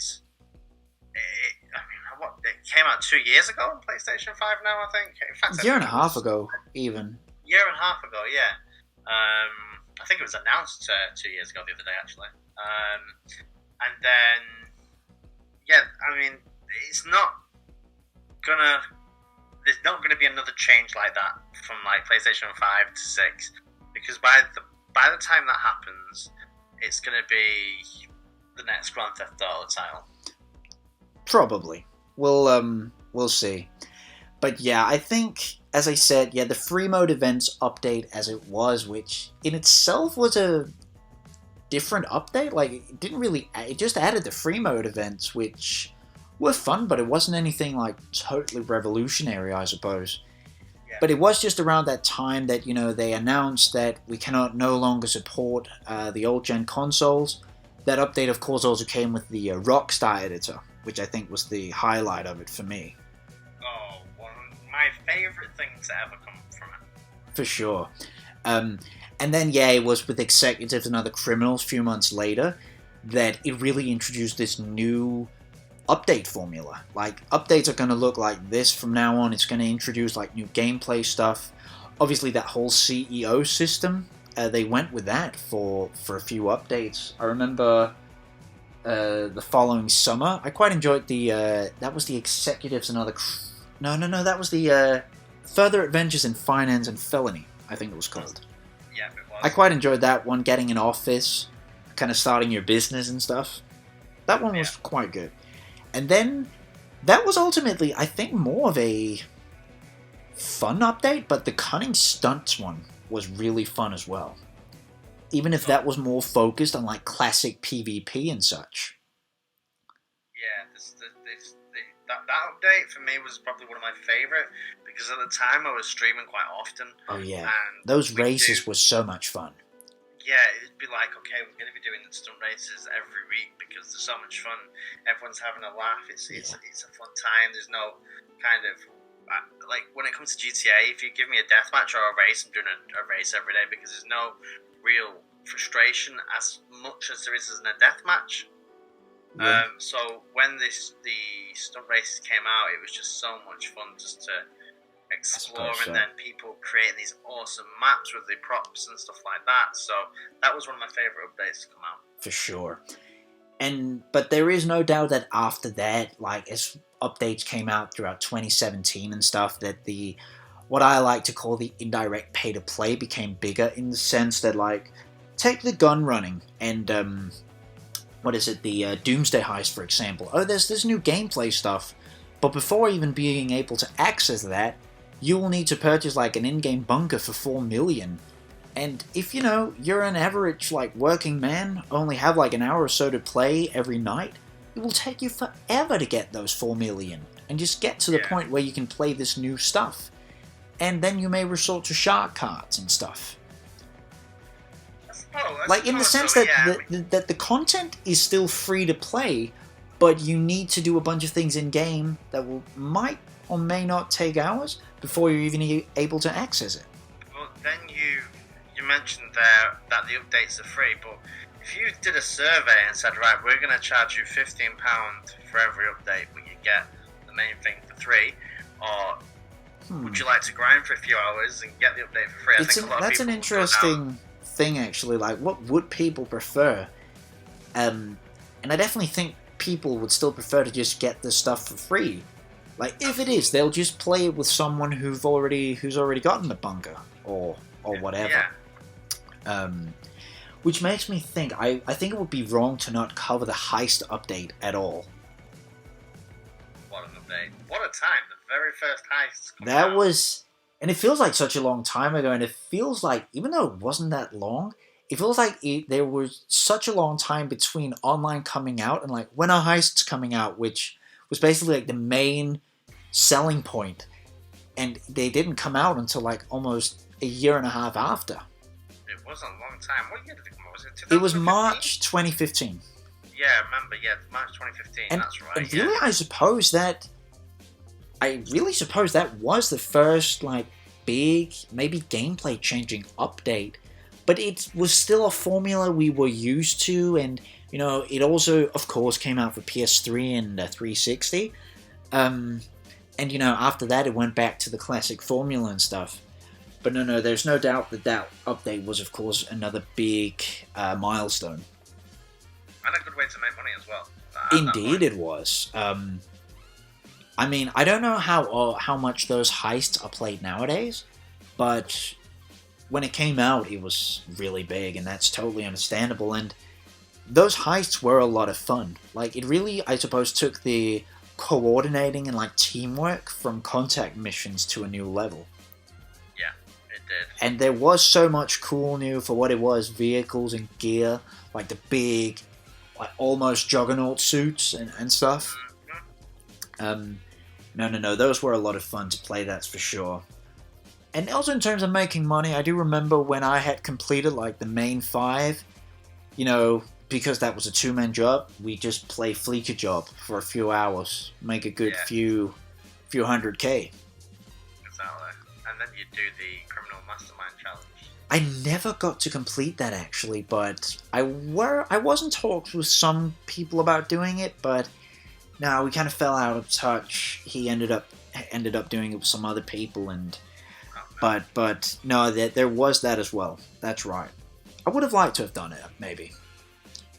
it came out 2 years ago on PlayStation 5 now, I think. In fact, A year and a half ago, even. Year and a half ago, yeah. I think it was announced 2 years ago the other day, actually. And then, yeah, I mean, there's not gonna be another change like that from like PlayStation 5 to 6, because by the time that happens, it's gonna be the next Grand Theft Auto title. Probably. We'll see. But yeah, I think, as I said, yeah, the free mode events update as it was, which in itself was a different update. Like, it just added the free mode events, which were fun, but it wasn't anything like totally revolutionary, I suppose. Yeah. But it was just around that time that, they announced that we cannot no longer support the old gen consoles. That update, of course, also came with the Rockstar editor, which I think was the highlight of it for me. Oh, one of my favourite things to ever come from it. For sure. And then, yeah, it was with Executives and Other Criminals a few months later that it really introduced this new update formula. Like, updates are going to look like this from now on. It's going to introduce, like, new gameplay stuff. Obviously, that whole CEO system, they went with that for a few updates. I remember the following summer, I quite enjoyed that was the Executives and Other... No, that was the Further Adventures in Finance and Felony, I think it was called. Yeah, it was. I quite enjoyed that one, getting an office, kind of starting your business and stuff. That one was quite good. And then, that was ultimately, I think, more of a fun update, but the Cunning Stunts one was really fun as well. Even if that was more focused on, like, classic PvP and such. Yeah, that update for me was probably one of my favourite, because at the time I was streaming quite often. Oh yeah, and those races were so much fun. Yeah, it'd be like, okay, we're going to be doing the stunt races every week because they're so much fun. Everyone's having a laugh. It's a fun time. There's no kind of like when it comes to GTA. If you give me a deathmatch or a race, I'm doing a race every day because there's no real frustration as much as there is in a deathmatch. Yeah. So when the stunt races came out, it was just so much fun just to explore, and then people creating these awesome maps with the props and stuff like that. So that was one of my favorite updates to come out. For sure. But there is no doubt that after that, like as updates came out throughout 2017 and stuff, that what I like to call the indirect pay to play became bigger, in the sense that, like, take the gun running and the Doomsday Heist, for example. Oh, there's this new gameplay stuff, but before even being able to access that, you will need to purchase like an in-game bunker for 4 million. And if, you're an average, like, working man, only have like an hour or so to play every night, it will take you forever to get those 4 million and just get to the point where you can play this new stuff. And then you may resort to shark cards and stuff. Like, in the sense that the content is still free to play, but you need to do a bunch of things in-game that might or may not take hours before you're even able to access it. Well, then you mentioned there that the updates are free, but if you did a survey and said, right, we're going to charge you £15 for every update, but you get the main thing for free, or would you like to grind for a few hours and get the update for free? I think a lot of that's people an interesting thing, actually. Like, what would people prefer? And I definitely think people would still prefer to just get the stuff for free. Like, if it is, they'll just play it with someone who's already gotten the bunker or whatever. Yeah. Which makes me think, I think it would be wrong to not cover the heist update at all. What an update. What a time. The very first heist. That was... And it feels like such a long time ago, and it feels like, even though it wasn't that long, it feels like there was such a long time between online coming out and, like, when are heists coming out, which was basically, like, the main selling point. And they didn't come out until, like, almost a year and a half after. It was a long time. What year did it come out? Was it 2015? It was March 2015. Yeah, I remember. Yeah, March 2015. That's right. And really, I really suppose that was the first, like, big, maybe gameplay-changing update. But it was still a formula we were used to, and, it also, of course, came out for PS3 and 360. And, after that, it went back to the classic formula and stuff. But no, there's no doubt that update was, of course, another big milestone. And a good way to make money as well. Indeed it was. I mean, I don't know how much those heists are played nowadays, but when it came out, it was really big, and that's totally understandable. And those heists were a lot of fun. Like, it really, I suppose, took the coordinating and, like, teamwork from contact missions to a new level. Yeah, it did. And there was so much cool new, for what it was, vehicles and gear, like the big, like, almost juggernaut suits and stuff. No, those were a lot of fun to play, that's for sure. And also in terms of making money, I do remember when I had completed, like, the main 5, because that was a 2-man job, we just play Fleeker Job for a few hours, make a good few $100K. Exactly. And then you do the Criminal Mastermind Challenge. I never got to complete that, actually, but I was in talks with some people about doing it, but no, we kind of fell out of touch. He ended up doing it with some other people, and but no, there was that as well. That's right. I would have liked to have done it, maybe.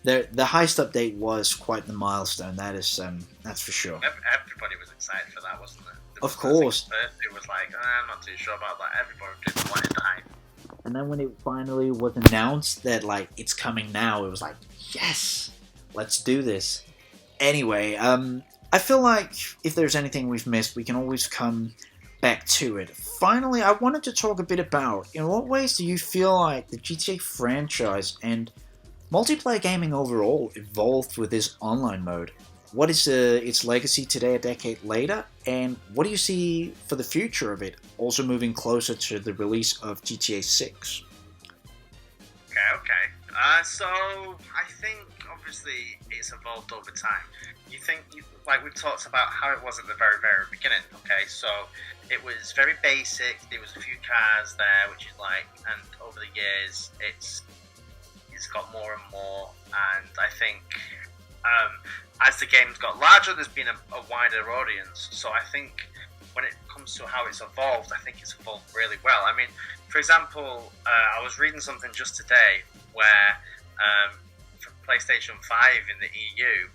The heist update was quite the milestone. That's for sure. Everybody was excited for that, wasn't it? Of course. It was like, I'm not too sure about that. Everybody just wanted the hype. And then when it finally was announced that, like, it's coming now, it was like, yes, let's do this. Anyway, I feel like if there's anything we've missed, we can always come back to it. Finally, I wanted to talk a bit about, in what ways do you feel like the GTA franchise and multiplayer gaming overall evolved with this online mode? What is its legacy today, a decade later, and what do you see for the future of it, also moving closer to the release of GTA 6? Okay. So I think obviously it's evolved over time. Like we've talked about how it was at the very, very beginning. Okay, so it was very basic. There was a few cars there, which is like, and over the years it's got more and more. And I think as the game's got larger, there's been a wider audience. So I think when it comes to how it's evolved, I think it's evolved really well. I mean, for example, I was reading something just today where for PlayStation 5 in the EU,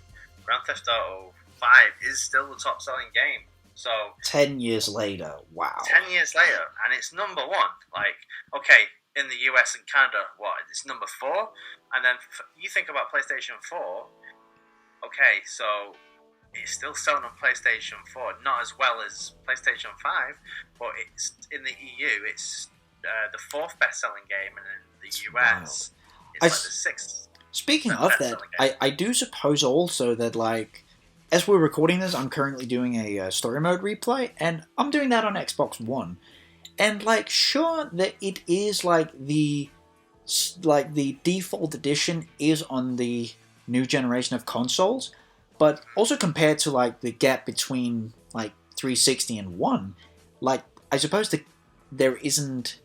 Grand Theft Auto 5 is still the top selling game. So 10 years later, wow. 10 years later, and it's number one. Like, okay, in the US and Canada, it's number 4? And then you think about PlayStation 4, okay, so it's still selling on PlayStation 4, not as well as PlayStation 5, but it's in the EU, it's the 4th best-selling game, and in the US, it's like the 6th. Speaking of that, I do suppose also that, like, as we're recording this, I'm currently doing a story mode replay, and I'm doing that on Xbox One. And, like, sure that it is, like, the default edition is on the new generation of consoles, but also compared to, like, the gap between, like, 360 and 1, like, I suppose there isn't,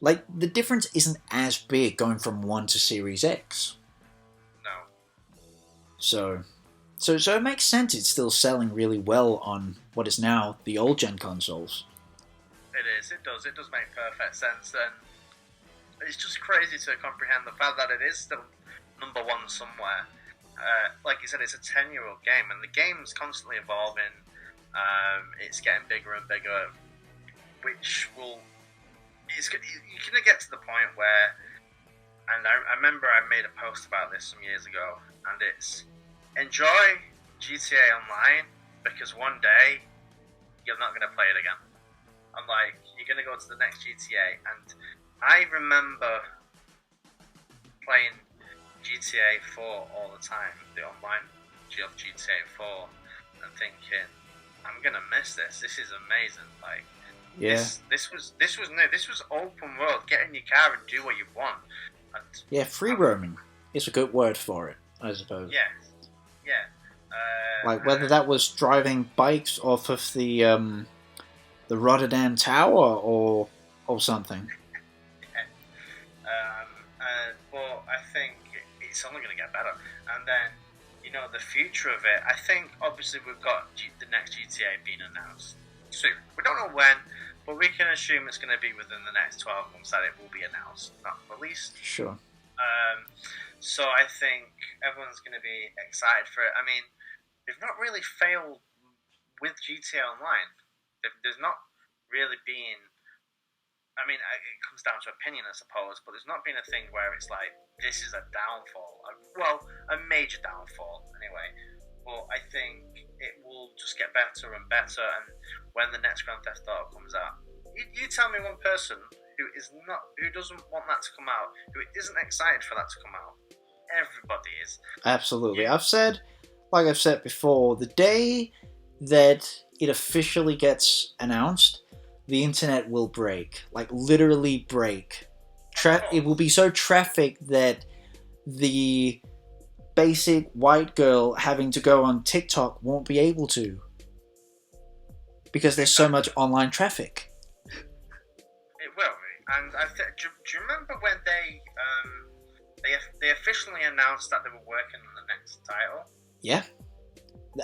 like, the difference isn't as big going from 1 to Series X. No. So it makes sense it's still selling really well on what is now the old-gen consoles. It does make perfect sense, and it's just crazy to comprehend the fact that it is still number one somewhere. Like you said, it's a 10-year-old game, and the game's constantly evolving. It's getting bigger and bigger, which you're going to get to the point where, and I remember I made a post about this some years ago, and it's, enjoy GTA Online, because one day, you're not going to play it again. I'm like, you're going to go to the next GTA, and I remember playing GTA 4 all the time, the online of GTA 4, and thinking, I'm going to miss this. This is amazing. Like, yeah. This was new. This was open world. Get in your car and do what you want. And yeah, free roaming is a good word for it, I suppose. Yeah. Like whether that was driving bikes off of the Rotterdam Tower or something. But I think it's only going to get better. And then, the future of it, I think obviously we've got the next GTA being announced soon. We don't know when, but we can assume it's going to be within the next 12 months that it will be announced, not released. Sure. So I think everyone's going to be excited for it. I mean, they've not really failed with GTA Online. There's not really been... I mean, it comes down to opinion, I suppose, but there's not been a thing where it's like, this is a downfall. A major downfall, anyway. But I think it will just get better and better, and when the next Grand Theft Auto comes out, you tell me one person who doesn't want that to come out, who isn't excited for that to come out. Everybody is. Absolutely. Yeah. Like I've said before, the day that it officially gets announced, the internet will break. Like, literally break. It will be so trafficked that the basic white girl having to go on TikTok won't be able to. Because there's so much online traffic. It will be. And do you remember when they officially announced that they were working on the next title? Yeah.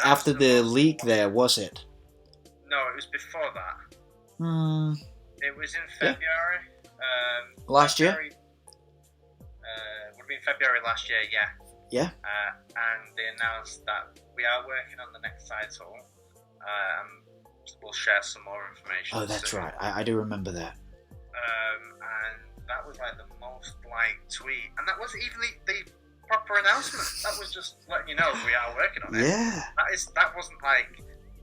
After the leak there, was it? No, it was before that. It was in February. Yeah. Last year? Would have been February last year, yeah. Yeah. And they announced that we are working on the next title. We'll share some more information. Oh, that's right. I do remember that. And that was like the most liked tweet. And that wasn't even the proper announcement. That was just letting you know we are working on it. Yeah. That wasn't like,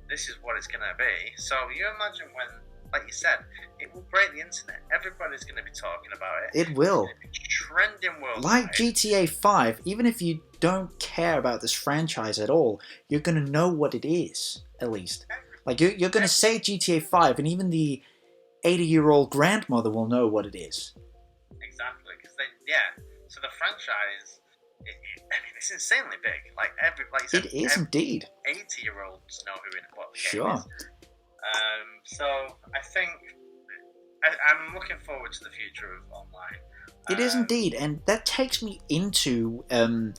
this is what it's going to be. So you imagine when, like you said, it will break the internet. Everybody's going to be talking about it. It will. It's going to be trending worldwide. Like GTA 5, even if you don't care about this franchise at all, you're going to know what it is, at least. Like, you're going to say GTA 5, and even the 80-year-old grandmother will know what it is. Exactly, because so the franchise, it's insanely big. Like you said, it is indeed. 80-year-olds know what the Sure. game is. So I think I'm looking forward to the future of online. It is indeed, and that takes me into kind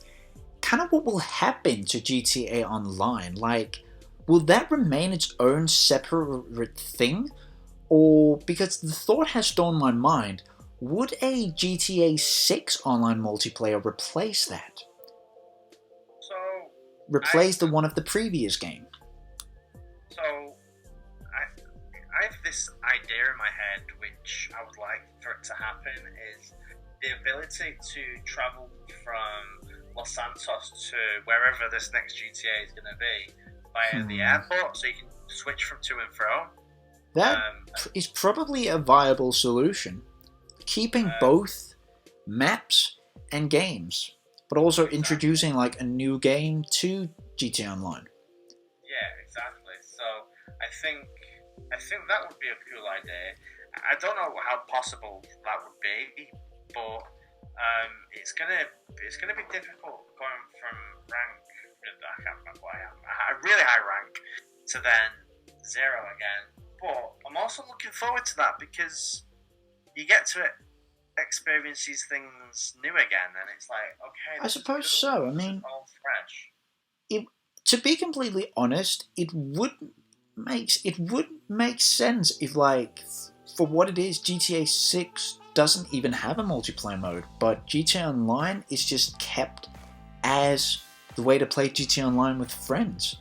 of what will happen to GTA Online. Like, will that remain its own separate thing? Or, because the thought has dawned my mind, would a GTA 6 online multiplayer replace that? So Replace the one of the previous game? So I have this idea in my head, which I would like for it to happen, is the ability to travel from Los Santos to wherever this next GTA is going to be via the airport, so you can switch from to and fro. That is probably a viable solution. Keeping both maps and games, but also introducing like a new game to GTA Online. Yeah, exactly. So I think that would be a cool idea. I don't know how possible that would be, but it's gonna be difficult going from rank. I can't remember what I am. A really high rank to then 0 again. But I'm also looking forward to that because you get to experience these things new again, and it's like, okay, I suppose so. I mean, all fresh. To be completely honest, it would make sense if, like, for what it is, GTA 6 doesn't even have a multiplayer mode, but GTA Online is just kept as the way to play GTA Online with friends.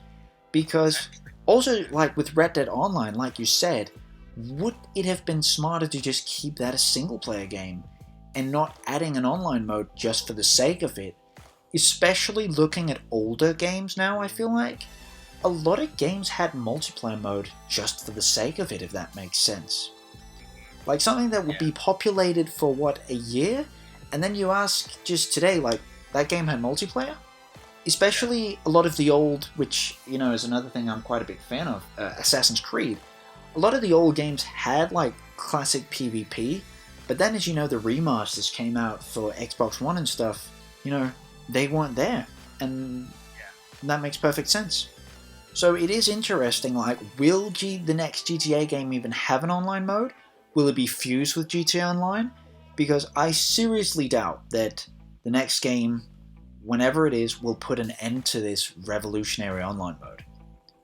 Because also, like with Red Dead Online, like you said, would it have been smarter to just keep that a single-player game and not adding an online mode just for the sake of it? Especially looking at older games now, I feel like a lot of games had multiplayer mode just for the sake of it, if that makes sense. Like something that would be populated for, what, a year? And then you ask just today, like, that game had multiplayer? Especially a lot of the old, which, you know, is another thing I'm quite a big fan of, Assassin's Creed. A lot of the old games had, like, classic PvP, but then, as you know, the remasters came out for Xbox One and stuff, you know, they weren't there, and that makes perfect sense. So it is interesting, like, will the next GTA game even have an online mode? Will it be fused with GTA Online? Because I seriously doubt that the next game, whenever it is, will put an end to this revolutionary online mode.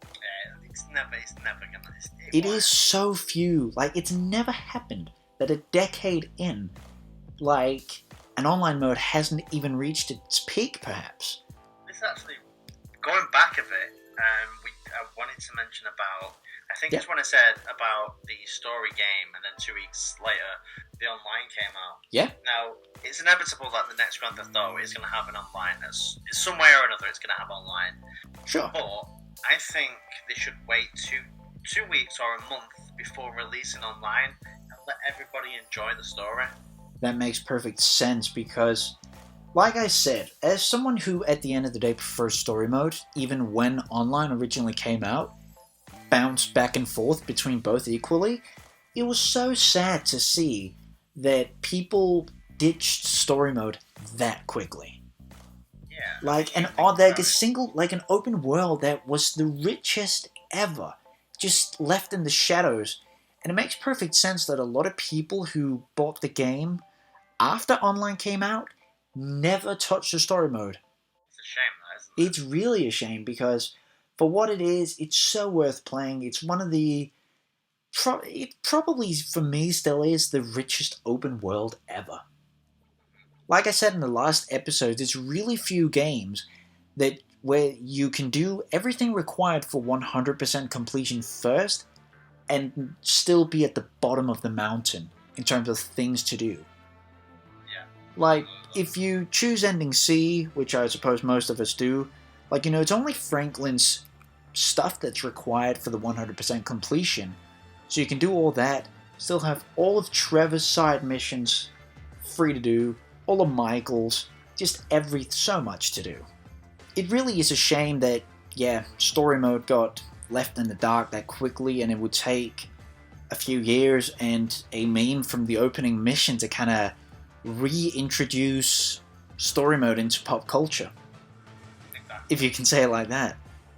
Yeah, it's never gonna. It is so few, like, it's never happened that a decade in, like, an online mode hasn't even reached its peak, perhaps. This actually, going back a bit, I wanted to mention about, I think it's when I said about the story game, and then 2 weeks later, the online came out. Yeah. Now, it's inevitable that the next Grand Theft Auto is going to have an online. Some way or another, it's going to have online. Sure. But I think they should wait two weeks or a month before releasing online and let everybody enjoy the story. That makes perfect sense because, like I said, as someone who at the end of the day prefers story mode, even when online originally came out, bounced back and forth between both equally, it was so sad to see that people ditched story mode that quickly. Yeah. Like an open world that was the richest ever, just left in the shadows. And it makes perfect sense that a lot of people who bought the game after online came out never touched the story mode. It's a shame, though, isn't it? It's really a shame because for what it is, it's so worth playing. It's one of the... It probably, for me, still is the richest open world ever. Like I said in the last episode, there's really few games where you can do everything required for 100% completion first and still be at the bottom of the mountain in terms of things to do. Yeah. Like, if you choose ending C, which I suppose most of us do, like, it's only Franklin's stuff that's required for the 100% completion. So you can do all that, still have all of Trevor's side missions free to do, all of Michael's, just so much to do. It really is a shame that, story mode got left in the dark that quickly, and it would take a few years and a meme from the opening mission to kind of reintroduce story mode into pop culture. If you can say it like that.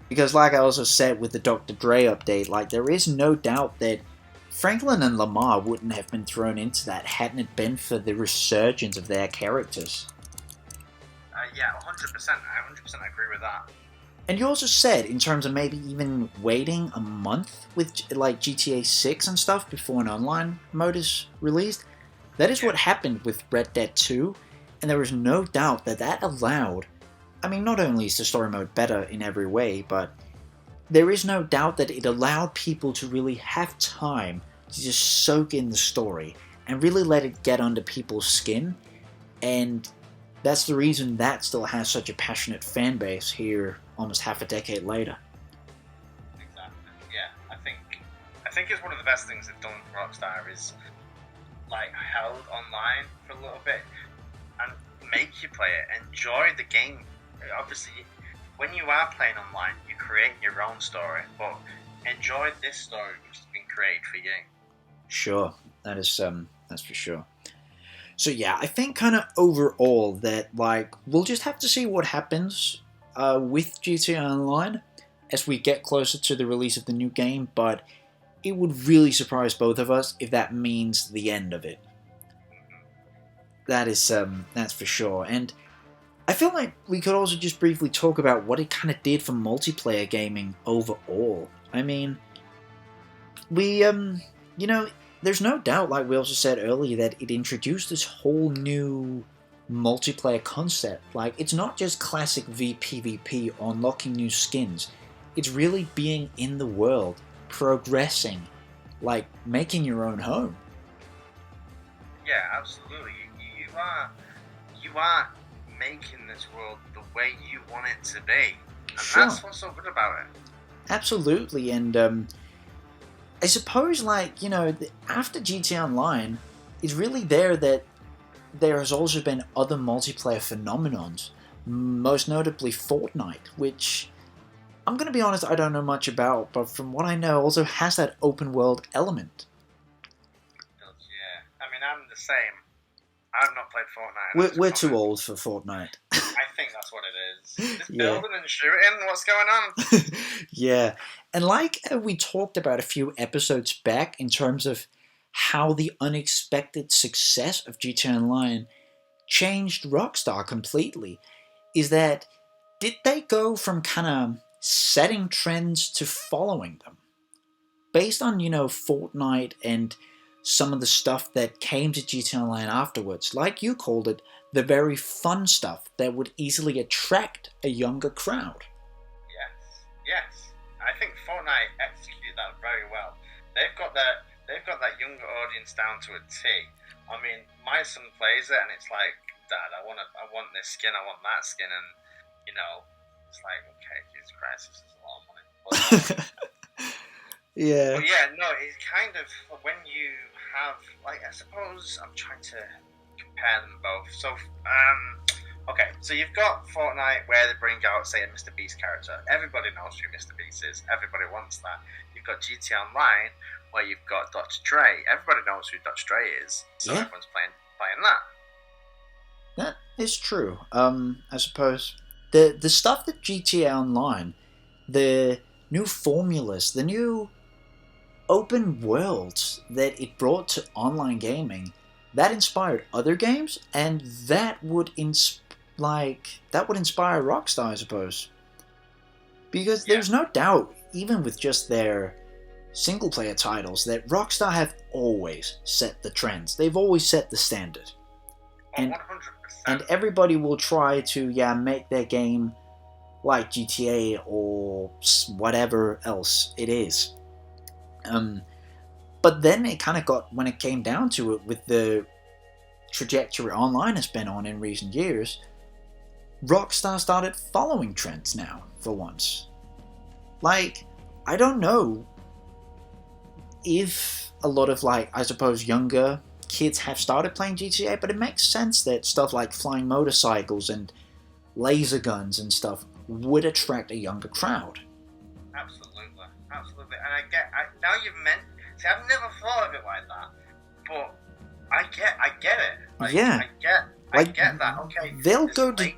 Because like I also said with the Dr. Dre update, like there is no doubt that Franklin and Lamar wouldn't have been thrown into that hadn't it been for the resurgence of their characters. Yeah, 100%. I 100% agree with that. And you also said, in terms of maybe even waiting a month with like GTA 6 and stuff before an online mode is released, that is what happened with Red Dead 2, and there is no doubt that allowed, I mean, not only is the story mode better in every way, but there is no doubt that it allowed people to really have time to just soak in the story and really let it get under people's skin, and that's the reason that still has such a passionate fan base here almost half a decade later. Exactly. Yeah, I think it's one of the best things they've done for Rockstar is like held online for a little bit and make you play it, enjoy the game. Obviously, when you are playing online, you create your own story, but enjoy this story which has been created for you. Sure, that's for sure. So yeah, I think kind of overall that like we'll just have to see what happens with GTA Online as we get closer to the release of the new game, but it would really surprise both of us if that means the end of it. That's for sure. And I feel like we could also just briefly talk about what it kind of did for multiplayer gaming overall. I mean, we there's no doubt, like we also said earlier, that it introduced this whole new multiplayer concept. Like, it's not just classic VPVP unlocking new skins. It's really being in the world, progressing, like making your own home. Yeah, absolutely. You are making this world the way you want it to be, and that's what's so good about it. Absolutely, and I suppose, like, after GTA Online, it's really that there has also been other multiplayer phenomenons, most notably Fortnite, which, I'm going to be honest, I don't know much about, but from what I know, also has that open world element. Yeah, I mean, I'm the same. I've not played Fortnite. We're too old for Fortnite. I think that's what it is. Just building and shooting, what's going on? Yeah, and like we talked about a few episodes back in terms of how the unexpected success of GTA Online changed Rockstar completely, is that did they go from kind of setting trends to following them? Based on, Fortnite and some of the stuff that came to GTA Online afterwards, like you called it, the very fun stuff that would easily attract a younger crowd. Yes. I think Fortnite executed that very well. They've got that younger audience down to a T. I mean, my son plays it and it's like, Dad, I want this skin, I want that skin, and it's like, okay, Jesus Christ, this is a lot of money. Yeah. But yeah, no, it's kind of when you have, like, I suppose I'm trying to compare them both. So, okay, so you've got Fortnite where they bring out, say, a Mr. Beast character. Everybody knows who Mr. Beast is. Everybody wants that. You've got GTA Online where you've got Dr. Dre. Everybody knows who Dr. Dre is, so everyone's playing that. That is true. I suppose the stuff that GTA Online, the new formulas, the new open worlds that it brought to online gaming, that inspired other games, and that would inspire Rockstar, I suppose. Because there's no doubt, even with just their single-player titles, that Rockstar have always set the trends. They've always set the standard. And 100%. And everybody will try to, make their game like GTA or whatever else it is. But then it kind of got, when it came down to it, with the trajectory online has been on in recent years, Rockstar started following trends now, for once. Like, I don't know if a lot of, like, I suppose younger kids have started playing GTA, but it makes sense that stuff like flying motorcycles and laser guns and stuff would attract a younger crowd. Absolutely. And now you've meant. See, I've never thought of it like that, but I get it. Like, yeah. I get that. Okay. They'll go to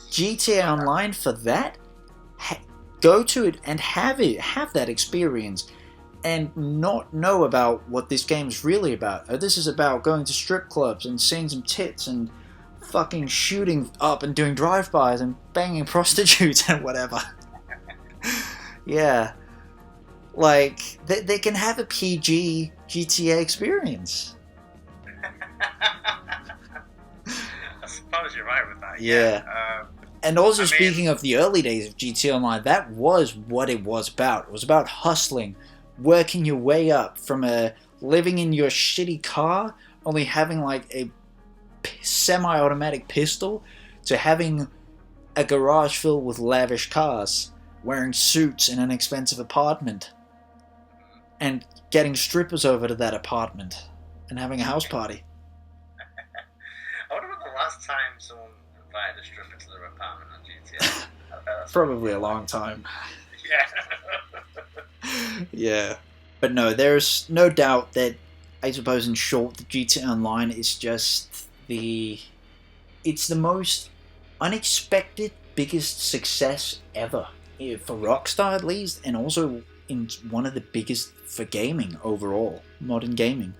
GTA Online for that. Go to it and have that experience, and not know about what this game is really about. This is about going to strip clubs and seeing some tits and fucking shooting up and doing drive-bys and banging prostitutes and whatever. Yeah. Like, they can have a PG GTA experience. I suppose you're right with that. Yeah. And also, speaking of the early days of GTA Online, that was what it was about. It was about hustling, working your way up from living in your shitty car, only having like a semi-automatic pistol, to having a garage filled with lavish cars, wearing suits in an expensive apartment, and getting strippers over to that apartment, and having a house party. I wonder when the last time someone invited a stripper to their apartment on GTA. Probably a long time. Yeah. Yeah. But no, there's no doubt that, I suppose in short, the GTA Online is just it's the most unexpected, biggest success ever. For Rockstar at least, and also in one of the biggest for gaming overall. Modern gaming.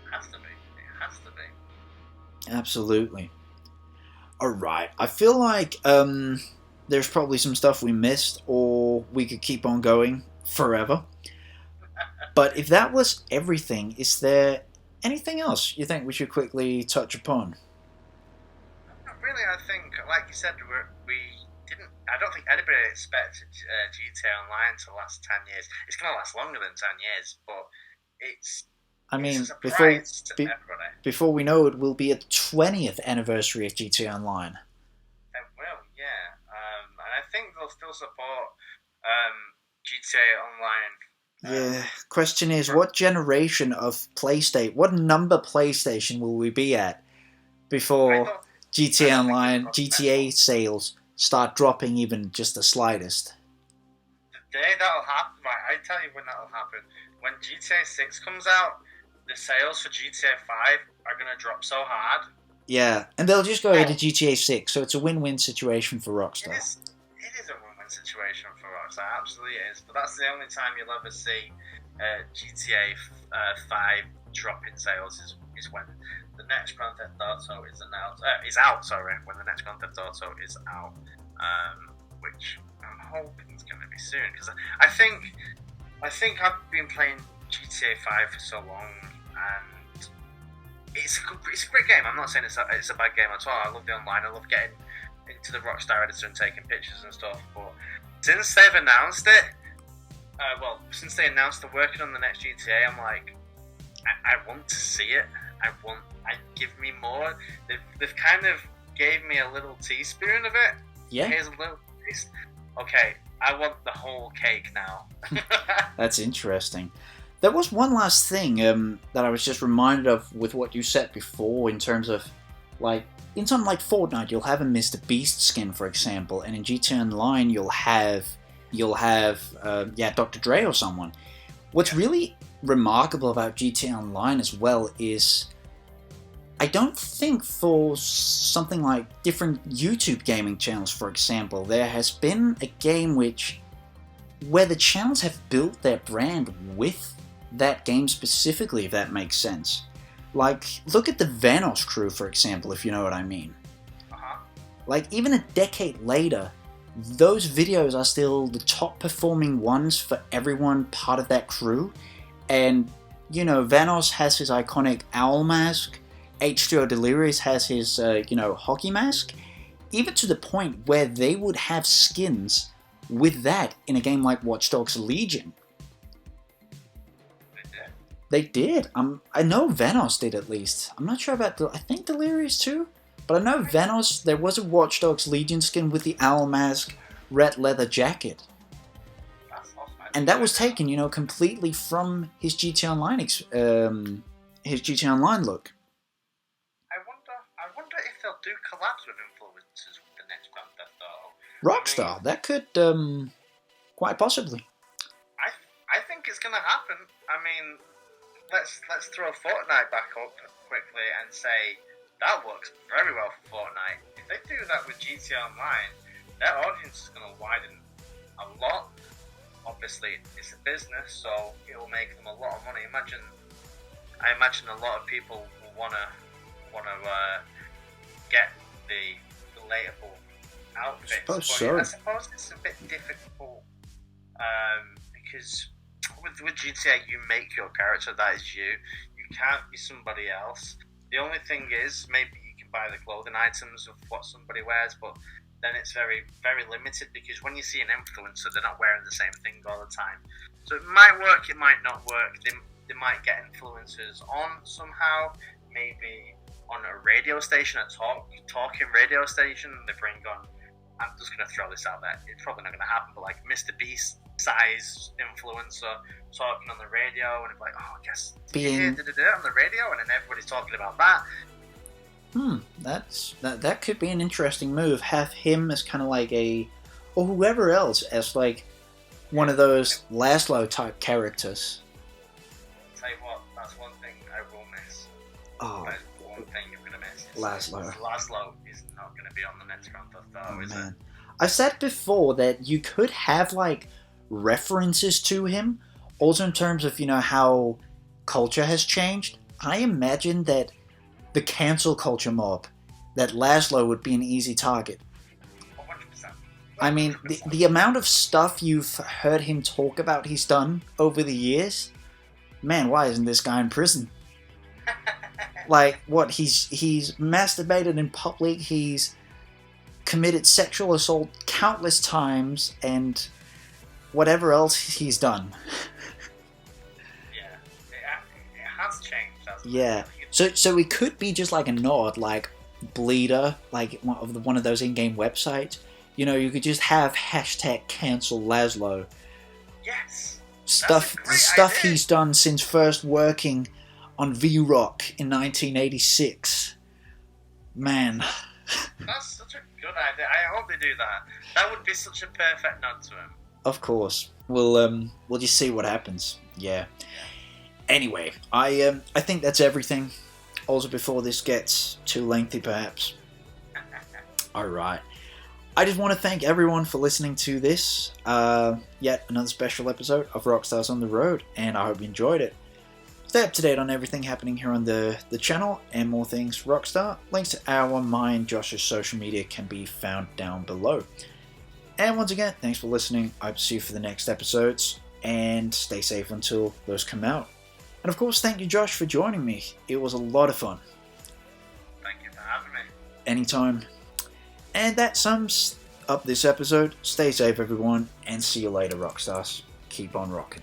It has to be. Absolutely. Alright, I feel like there's probably some stuff we missed, or we could keep on going forever. But if that was everything, is there anything else you think we should quickly touch upon? Not really. I think, like you said, I don't think anybody expected GTA Online to last 10 years. It's going to last longer than 10 years, but it's a surprise to everybody. Before we know it, we'll be at the 20th anniversary of GTA Online. It will, yeah. And I think they'll still support GTA Online. Yeah. Question is, what generation of what number PlayStation will we be at before GTA Online, GTA sales start dropping even just the slightest? The day that'll happen, right, I tell you when that'll happen. When GTA 6 comes out, the sales for GTA 5 are going to drop so hard. Yeah, and they'll just go into GTA 6, so it's a win-win situation for Rockstar. It is a win-win situation for Rockstar, absolutely is. But that's the only time you'll ever see GTA 5 drop in sales is when the next Grand Theft Auto is out. When the next Grand Theft Auto is out, which I'm hoping is going to be soon, because I think I've been playing GTA 5 for so long, and it's a great game. I'm not saying it's a bad game at all. I love the online. I love getting into the Rockstar editor and taking pictures and stuff. But since they've announced it, since they announced they're working on the next GTA, I'm like, I want to see it. Give me more. They've kind of gave me a little teaspoon of it. Yeah. Here's a little taste. Okay, I want the whole cake now. That's interesting. There was one last thing that I was just reminded of with what you said before, in terms of, like, in something like Fortnite, you'll have a Mr. Beast skin, for example, and in GTA Online, you'll have Dr. Dre or someone. What's really remarkable about GTA Online as well is, I don't think for something like different YouTube gaming channels, for example, there has been a game where the channels have built their brand with that game specifically, if that makes sense. Like, look at the Vanos crew, for example, if you know what I mean. Uh-huh. Like, even a decade later, those videos are still the top performing ones for everyone part of that crew. And, Vanos has his iconic owl mask, H2O Delirious has his, hockey mask, even to the point where they would have skins with that in a game like Watch Dogs Legion. They did. I know Venos did at least. I'm not sure about I think Delirious too. But I know Venos, there was a Watch Dogs Legion skin with the owl mask, red leather jacket. That's awesome. And that was taken, completely from his GT Online, his GT Online look. I wonder if they'll do collabs with influencers with the next Grand Theft Auto. Rockstar, that could, quite possibly. I think it's gonna happen. I mean, let's throw Fortnite back up quickly and say that works very well for Fortnite. If they do that with GTA Online, their audience is going to widen a lot. Obviously, it's a business, so it will make them a lot of money. I imagine a lot of people will wanna get the relatable outfits. I suppose it's a bit difficult because with GTA, you make your character. That is you. You can't be somebody else. The only thing is, maybe you can buy the clothing items of what somebody wears, but then it's very, very limited because when you see an influencer, they're not wearing the same thing all the time. So it might work, it might not work. They might get influencers on somehow, maybe on a radio station, a talking radio station. They bring on, I'm just going to throw this out there, it's probably not going to happen, but like Mr. Beast size influencer talking on the radio, and it's like, oh, I guess on the radio, and then everybody's talking about that. That could be an interesting move. Have him as kind of like or whoever else as like one of those Laszlo type characters. Tell you what, that's one thing I will miss. Oh, that's one thing you're gonna miss. Laszlo. Laszlo is not gonna be on the next Grand Theft Auto, is it? I said before that you could have like references to him, also in terms of how culture has changed. I imagine that the cancel culture mob, that Laszlo would be an easy target. 100%. I mean, the amount of stuff you've heard him talk about he's done over the years, man, why isn't this guy in prison? Like, what, he's masturbated in public, he's committed sexual assault countless times, and whatever else he's done. Yeah, it has changed, hasn't it? Yeah. So it could be just like a nod, like Bleeder, like one of those in-game websites. You could just have hashtag cancel Laszlo. Yes. Stuff he's done since first working on V-Rock in 1986. Man. That's such a good idea. I hope they do that. That would be such a perfect nod to him. Of course. We'll just see what happens. Yeah. Anyway, I think that's everything. Also, before this gets too lengthy, perhaps. Alright. I just want to thank everyone for listening to this. Yet another special episode of Rockstars on the Road, and I hope you enjoyed it. Stay up to date on everything happening here on the channel and more things Rockstar. Links to our, mine, Josh's social media can be found down below. And once again, thanks for listening. I hope to see you for the next episodes, and stay safe until those come out. And of course, thank you, Josh, for joining me. It was a lot of fun. Thank you for having me. Anytime. And that sums up this episode. Stay safe, everyone, and see you later, Rockstars. Keep on rocking.